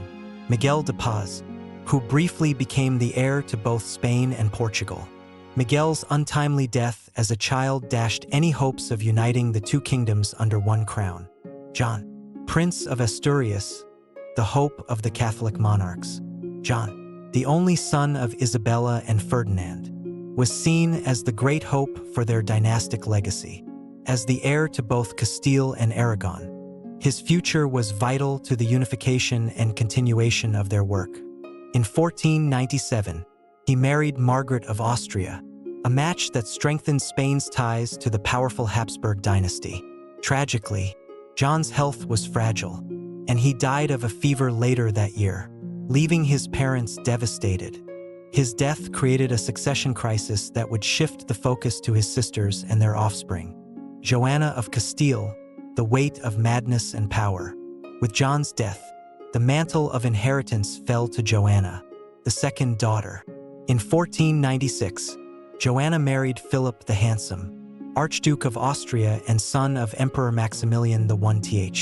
[SPEAKER 1] Miguel de Paz, who briefly became the heir to both Spain and Portugal. Miguel's untimely death as a child dashed any hopes of uniting the 2 kingdoms under one crown. John, Prince of Asturias, the hope of the Catholic monarchs. John, the only son of Isabella and Ferdinand, was seen as the great hope for their dynastic legacy. As the heir to both Castile and Aragon, his future was vital to the unification and continuation of their work. In 1497, he married Margaret of Austria, a match that strengthened Spain's ties to the powerful Habsburg dynasty. Tragically, John's health was fragile, and he died of a fever later that year, leaving his parents devastated. His death created a succession crisis that would shift the focus to his sisters and their offspring. Joanna of Castile, the weight of madness and power. With John's death, the mantle of inheritance fell to Joanna, the second daughter. In 1496, Joanna married Philip the Handsome, Archduke of Austria and son of Emperor Maximilian I.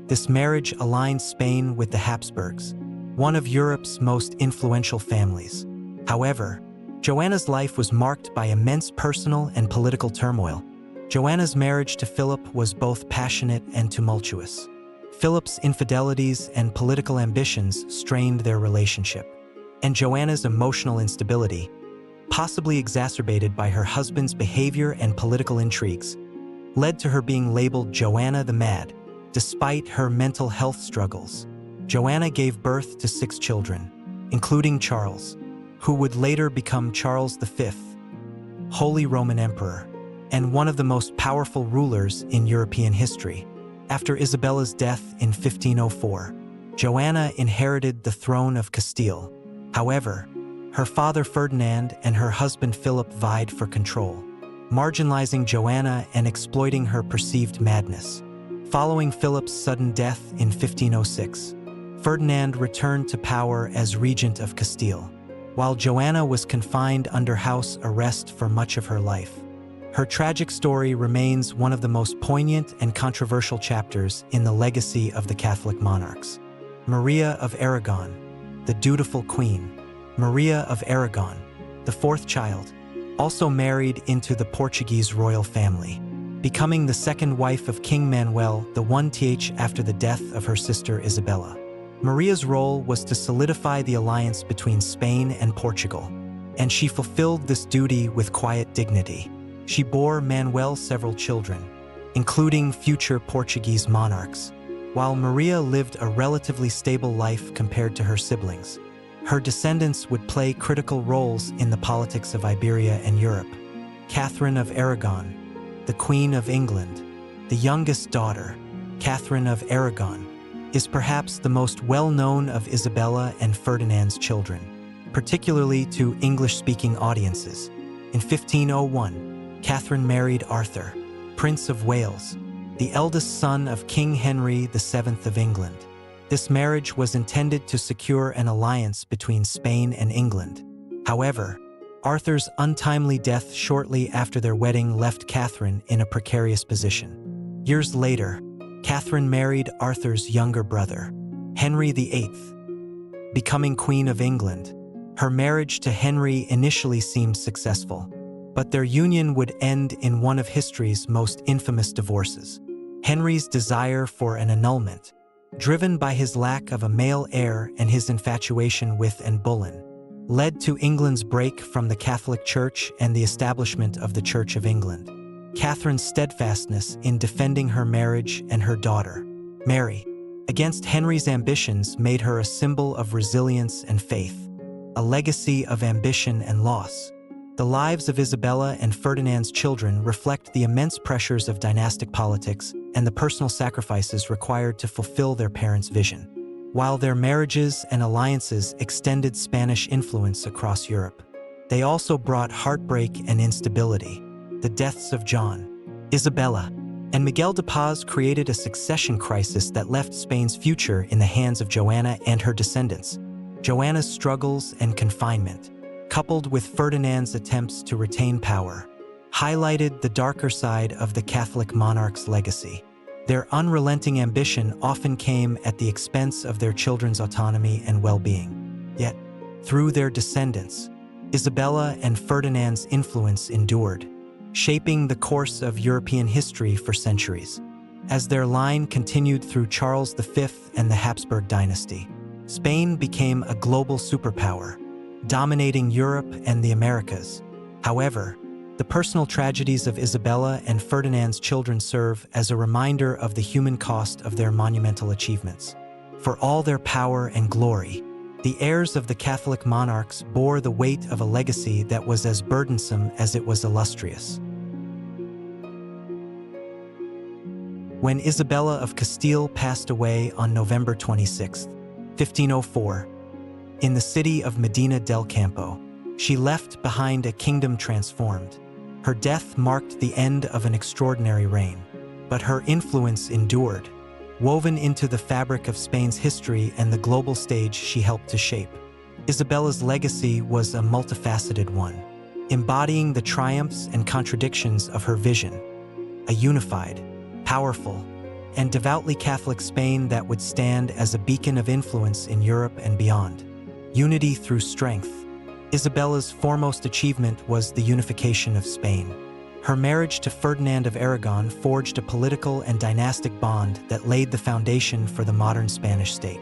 [SPEAKER 1] This marriage aligned Spain with the Habsburgs, one of Europe's most influential families. However, Joanna's life was marked by immense personal and political turmoil. Joanna's marriage to Philip was both passionate and tumultuous. Philip's infidelities and political ambitions strained their relationship, and Joanna's emotional instability, possibly exacerbated by her husband's behavior and political intrigues, led to her being labeled Joanna the Mad, despite her mental health struggles. Joanna gave birth to 6 children, including Charles, who would later become Charles V, Holy Roman Emperor, and one of the most powerful rulers in European history. After Isabella's death in 1504, Joanna inherited the throne of Castile. However, her father Ferdinand and her husband Philip vied for control, marginalizing Joanna and exploiting her perceived madness. Following Philip's sudden death in 1506, Ferdinand returned to power as regent of Castile, while Joanna was confined under house arrest for much of her life. Her tragic story remains one of the most poignant and controversial chapters in the legacy of the Catholic monarchs. Maria of Aragon, the dutiful queen. Maria of Aragon, the 4th child, also married into the Portuguese royal family, becoming the second wife of King Manuel I after the death of her sister Isabella. Maria's role was to solidify the alliance between Spain and Portugal, and she fulfilled this duty with quiet dignity. She bore Manuel several children, including future Portuguese monarchs. While Maria lived a relatively stable life compared to her siblings, her descendants would play critical roles in the politics of Iberia and Europe. Catherine of Aragon, the Queen of England, the youngest daughter, Catherine of Aragon, is perhaps the most well-known of Isabella and Ferdinand's children, particularly to English-speaking audiences. In 1501, Catherine married Arthur, Prince of Wales, the eldest son of King Henry VII of England. This marriage was intended to secure an alliance between Spain and England. However, Arthur's untimely death shortly after their wedding left Catherine in a precarious position. Years later, Catherine married Arthur's younger brother, Henry VIII. Becoming Queen of England, her marriage to Henry initially seemed successful, but their union would end in one of history's most infamous divorces. Henry's desire for an annulment, driven by his lack of a male heir and his infatuation with Anne Boleyn, led to England's break from the Catholic Church and the establishment of the Church of England. Catherine's steadfastness in defending her marriage and her daughter, Mary, against Henry's ambitions made her a symbol of resilience and faith, a legacy of ambition and loss. The lives of Isabella and Ferdinand's children reflect the immense pressures of dynastic politics and the personal sacrifices required to fulfill their parents' vision. While their marriages and alliances extended Spanish influence across Europe, they also brought heartbreak and instability. The deaths of John, Isabella, and Miguel de Paz created a succession crisis that left Spain's future in the hands of Joanna and her descendants. Joanna's struggles and confinement, coupled with Ferdinand's attempts to retain power, highlighted the darker side of the Catholic monarch's legacy. Their unrelenting ambition often came at the expense of their children's autonomy and well-being. Yet, through their descendants, Isabella and Ferdinand's influence endured, shaping the course of European history for centuries. As their line continued through Charles V and the Habsburg dynasty, Spain became a global superpower, dominating Europe and the Americas. However, the personal tragedies of Isabella and Ferdinand's children serve as a reminder of the human cost of their monumental achievements. For all their power and glory, the heirs of the Catholic monarchs bore the weight of a legacy that was as burdensome as it was illustrious. When Isabella of Castile passed away on November 26, 1504, in the city of Medina del Campo, she left behind a kingdom transformed. Her death marked the end of an extraordinary reign, but her influence endured, woven into the fabric of Spain's history and the global stage she helped to shape. Isabella's legacy was a multifaceted one, embodying the triumphs and contradictions of her vision, a unified, powerful, and devoutly Catholic Spain that would stand as a beacon of influence in Europe and beyond. Unity through strength. Isabella's foremost achievement was the unification of Spain. Her marriage to Ferdinand of Aragon forged a political and dynastic bond that laid the foundation for the modern Spanish state.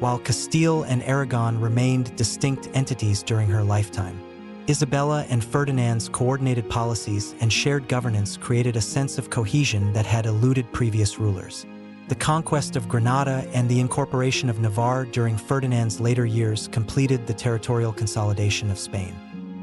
[SPEAKER 1] While Castile and Aragon remained distinct entities during her lifetime, Isabella and Ferdinand's coordinated policies and shared governance created a sense of cohesion that had eluded previous rulers. The conquest of Granada and the incorporation of Navarre during Ferdinand's later years completed the territorial consolidation of Spain.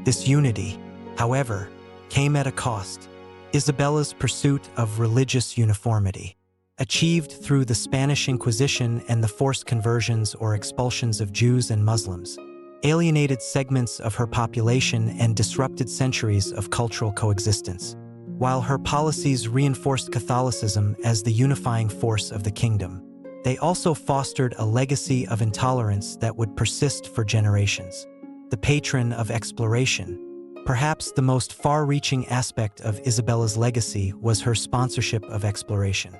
[SPEAKER 1] This unity, however, came at a cost. Isabella's pursuit of religious uniformity, achieved through the Spanish Inquisition and the forced conversions or expulsions of Jews and Muslims, alienated segments of her population and disrupted centuries of cultural coexistence. While her policies reinforced Catholicism as the unifying force of the kingdom, they also fostered a legacy of intolerance that would persist for generations. The patron of exploration, perhaps the most far-reaching aspect of Isabella's legacy was her sponsorship of exploration.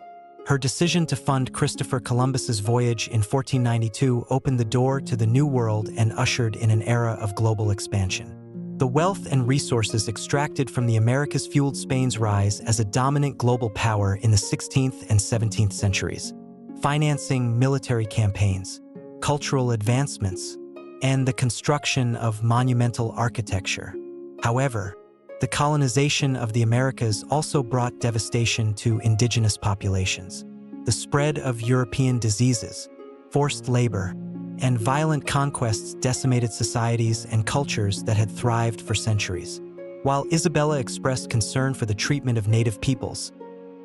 [SPEAKER 1] Her decision to fund Christopher Columbus's voyage in 1492 opened the door to the New World and ushered in an era of global expansion. The wealth and resources extracted from the Americas fueled Spain's rise as a dominant global power in the 16th and 17th centuries, financing military campaigns, cultural advancements, and the construction of monumental architecture. However, the colonization of the Americas also brought devastation to indigenous populations. The spread of European diseases, forced labor, and violent conquests decimated societies and cultures that had thrived for centuries. While Isabella expressed concern for the treatment of native peoples,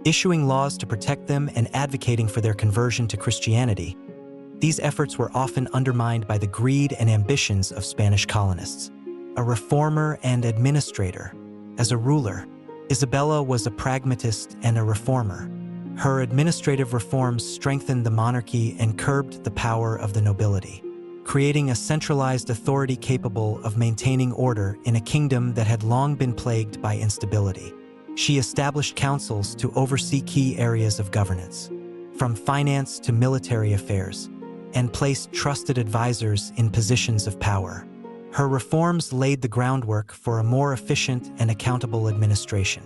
[SPEAKER 1] issuing laws to protect them and advocating for their conversion to Christianity, these efforts were often undermined by the greed and ambitions of Spanish colonists. A reformer and administrator, as a ruler, Isabella was a pragmatist and a reformer. Her administrative reforms strengthened the monarchy and curbed the power of the nobility, creating a centralized authority capable of maintaining order in a kingdom that had long been plagued by instability. She established councils to oversee key areas of governance, from finance to military affairs, and placed trusted advisors in positions of power. Her reforms laid the groundwork for a more efficient and accountable administration,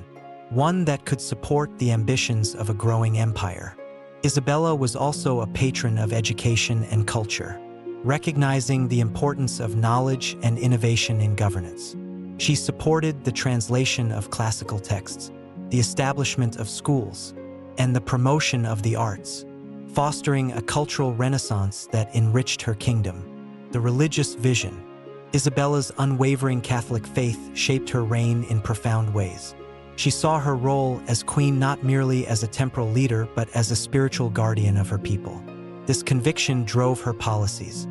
[SPEAKER 1] one that could support the ambitions of a growing empire. Isabella was also a patron of education and culture, recognizing the importance of knowledge and innovation in governance. She supported the translation of classical texts, the establishment of schools, and the promotion of the arts, fostering a cultural renaissance that enriched her kingdom. The religious vision. Isabella's unwavering Catholic faith shaped her reign in profound ways. She saw her role as queen not merely as a temporal leader, but as a spiritual guardian of her people. This conviction drove her policies,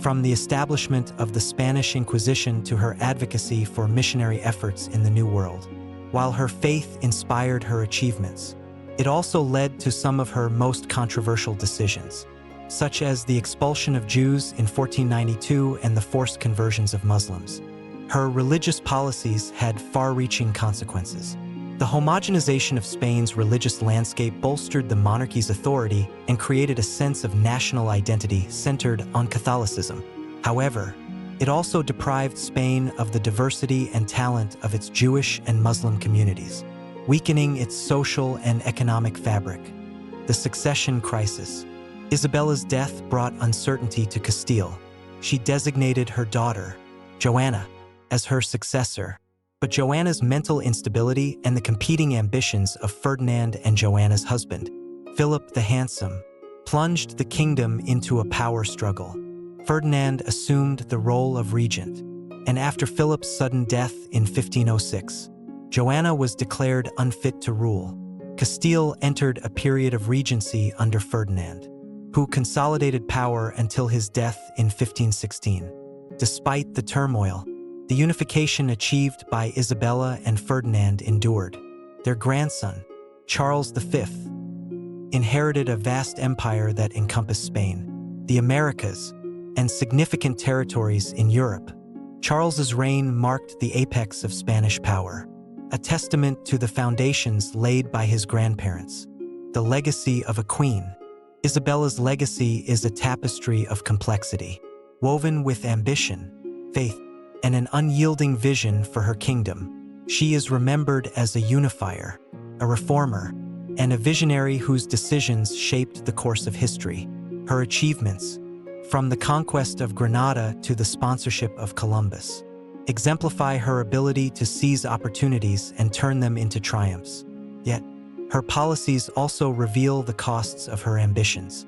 [SPEAKER 1] from the establishment of the Spanish Inquisition to her advocacy for missionary efforts in the New World. While her faith inspired her achievements, it also led to some of her most controversial decisions, such as the expulsion of Jews in 1492 and the forced conversions of Muslims. Her religious policies had far-reaching consequences. The homogenization of Spain's religious landscape bolstered the monarchy's authority and created a sense of national identity centered on Catholicism. However, it also deprived Spain of the diversity and talent of its Jewish and Muslim communities, weakening its social and economic fabric. The succession crisis. Isabella's death brought uncertainty to Castile. She designated her daughter, Joanna, as her successor, but Joanna's mental instability and the competing ambitions of Ferdinand and Joanna's husband, Philip the Handsome, plunged the kingdom into a power struggle. Ferdinand assumed the role of regent, and after Philip's sudden death in 1506, Joanna was declared unfit to rule. Castile entered a period of regency under Ferdinand, who consolidated power until his death in 1516. Despite the turmoil, the unification achieved by Isabella and Ferdinand endured. Their grandson, Charles V, inherited a vast empire that encompassed Spain, the Americas, and significant territories in Europe. Charles's reign marked the apex of Spanish power, a testament to the foundations laid by his grandparents. The legacy of a queen. Isabella's legacy is a tapestry of complexity, woven with ambition, faith, and an unyielding vision for her kingdom. She is remembered as a unifier, a reformer, and a visionary whose decisions shaped the course of history. Her achievements, from the conquest of Granada to the sponsorship of Columbus, exemplify her ability to seize opportunities and turn them into triumphs. Yet, her policies also reveal the costs of her ambitions,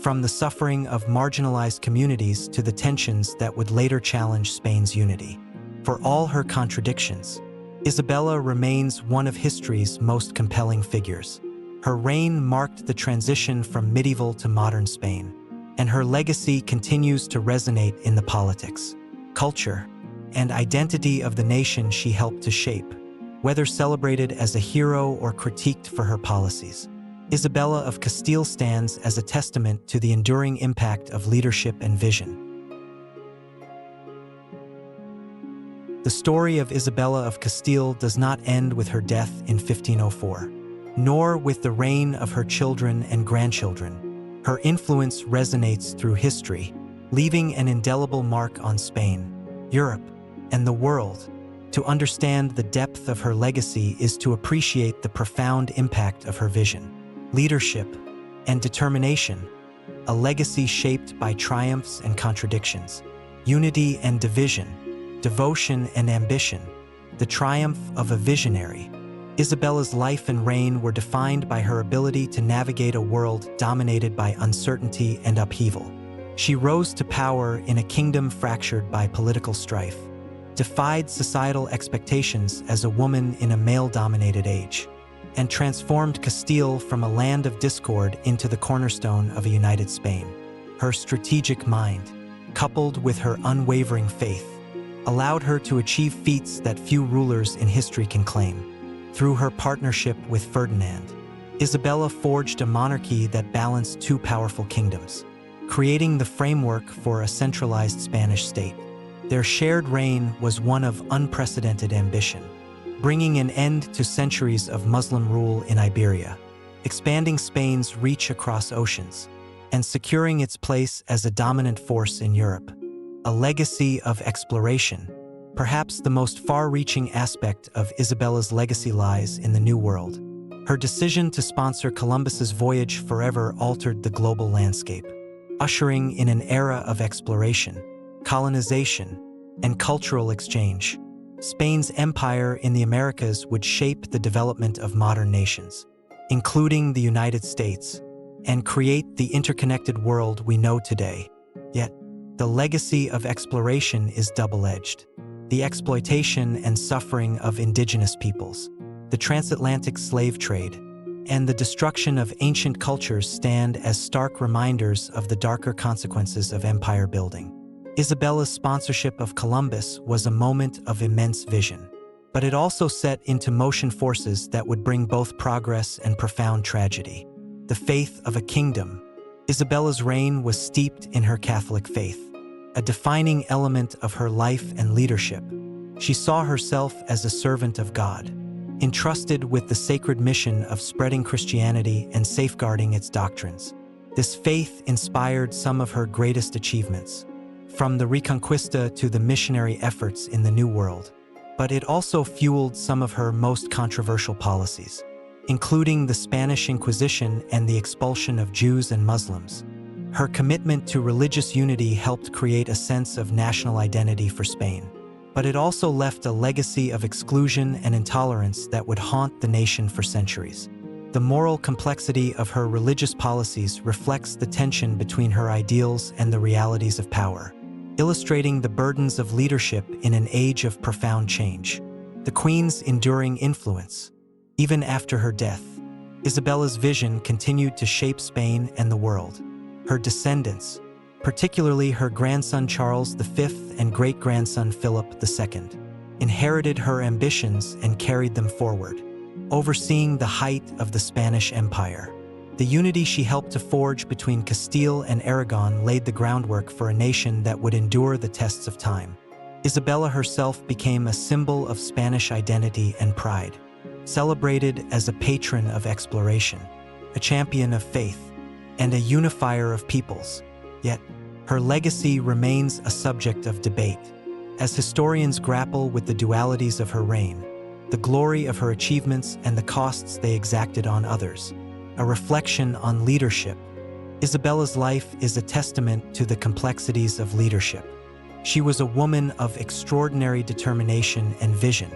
[SPEAKER 1] from the suffering of marginalized communities to the tensions that would later challenge Spain's unity. For all her contradictions, Isabella remains one of history's most compelling figures. Her reign marked the transition from medieval to modern Spain, and her legacy continues to resonate in the politics, culture, and identity of the nation she helped to shape. Whether celebrated as a hero or critiqued for her policies, Isabella of Castile stands as a testament to the enduring impact of leadership and vision. The story of Isabella of Castile does not end with her death in 1504, nor with the reign of her children and grandchildren. Her influence resonates through history, leaving an indelible mark on Spain, Europe, and the world. To understand the depth of her legacy is to appreciate the profound impact of her vision, leadership, and determination. a legacy shaped by triumphs and contradictions, unity and division, devotion and ambition, the triumph of a visionary. Isabella's life and reign were defined by her ability to navigate a world dominated by uncertainty and upheaval. She rose to power in a kingdom fractured by political strife, defied societal expectations as a woman in a male-dominated age, and transformed Castile from a land of discord into the cornerstone of a united Spain. Her strategic mind, coupled with her unwavering faith, allowed her to achieve feats that few rulers in history can claim. Through her partnership with Ferdinand, Isabella forged a monarchy that balanced two powerful kingdoms, creating the framework for a centralized Spanish state. Their shared reign was one of unprecedented ambition, bringing an end to centuries of Muslim rule in Iberia, expanding Spain's reach across oceans, and securing its place as a dominant force in Europe. A legacy of exploration. Perhaps the most far-reaching aspect of Isabella's legacy lies in the New World. Her decision to sponsor Columbus's voyage forever altered the global landscape, ushering in an era of exploration, colonization, and cultural exchange. Spain's empire in the Americas would shape the development of modern nations, including the United States, and create the interconnected world we know today. Yet, the legacy of exploration is double-edged. The exploitation and suffering of indigenous peoples, the transatlantic slave trade, and the destruction of ancient cultures stand as stark reminders of the darker consequences of empire building. Isabella's sponsorship of Columbus was a moment of immense vision, but it also set into motion forces that would bring both progress and profound tragedy. The faith of a kingdom. Isabella's reign was steeped in her Catholic faith, a defining element of her life and leadership. She saw herself as a servant of God, entrusted with the sacred mission of spreading Christianity and safeguarding its doctrines. This faith inspired some of her greatest achievements, from the Reconquista to the missionary efforts in the New World. But it also fueled some of her most controversial policies, including the Spanish Inquisition and the expulsion of Jews and Muslims. Her commitment to religious unity helped create a sense of national identity for Spain, but it also left a legacy of exclusion and intolerance that would haunt the nation for centuries. The moral complexity of her religious policies reflects the tension between her ideals and the realities of power, illustrating the burdens of leadership in an age of profound change. The Queen's enduring influence. Even after her death, Isabella's vision continued to shape Spain and the world. Her descendants, particularly her grandson Charles V and great-grandson Philip II, inherited her ambitions and carried them forward, overseeing the height of the Spanish Empire. The unity she helped to forge between Castile and Aragon laid the groundwork for a nation that would endure the tests of time. Isabella herself became a symbol of Spanish identity and pride, celebrated as a patron of exploration, a champion of faith, and a unifier of peoples. Yet, her legacy remains a subject of debate. As historians grapple with the dualities of her reign, the glory of her achievements and the costs they exacted on others, a reflection on leadership. Isabella's life is a testament to the complexities of leadership. She was a woman of extraordinary determination and vision,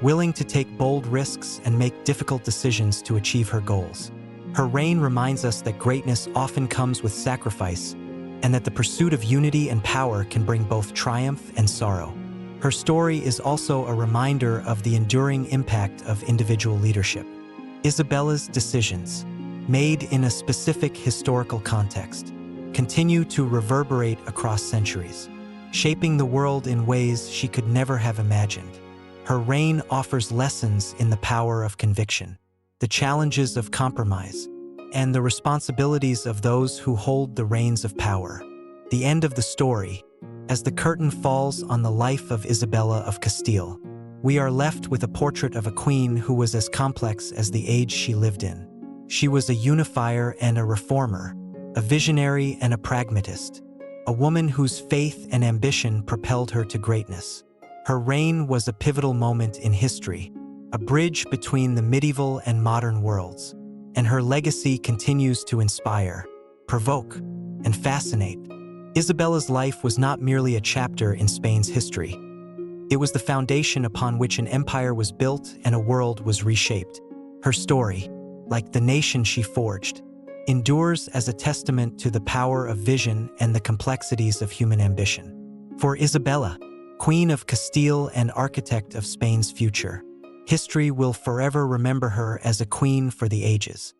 [SPEAKER 1] willing to take bold risks and make difficult decisions to achieve her goals. Her reign reminds us that greatness often comes with sacrifice, and that the pursuit of unity and power can bring both triumph and sorrow. Her story is also a reminder of the enduring impact of individual leadership. Isabella's decisions, made in a specific historical context, continue to reverberate across centuries, shaping the world in ways she could never have imagined. Her reign offers lessons in the power of conviction, the challenges of compromise, and the responsibilities of those who hold the reins of power. The end of the story. As the curtain falls on the life of Isabella of Castile, we are left with a portrait of a queen who was as complex as the age she lived in. She was a unifier and a reformer, a visionary and a pragmatist, a woman whose faith and ambition propelled her to greatness. Her reign was a pivotal moment in history, a bridge between the medieval and modern worlds, and her legacy continues to inspire, provoke, and fascinate. Isabella's life was not merely a chapter in Spain's history. It was the foundation upon which an empire was built and a world was reshaped. Her story, like the nation she forged, endures as a testament to the power of vision and the complexities of human ambition. For Isabella, Queen of Castile and architect of Spain's future, history will forever remember her as a queen for the ages.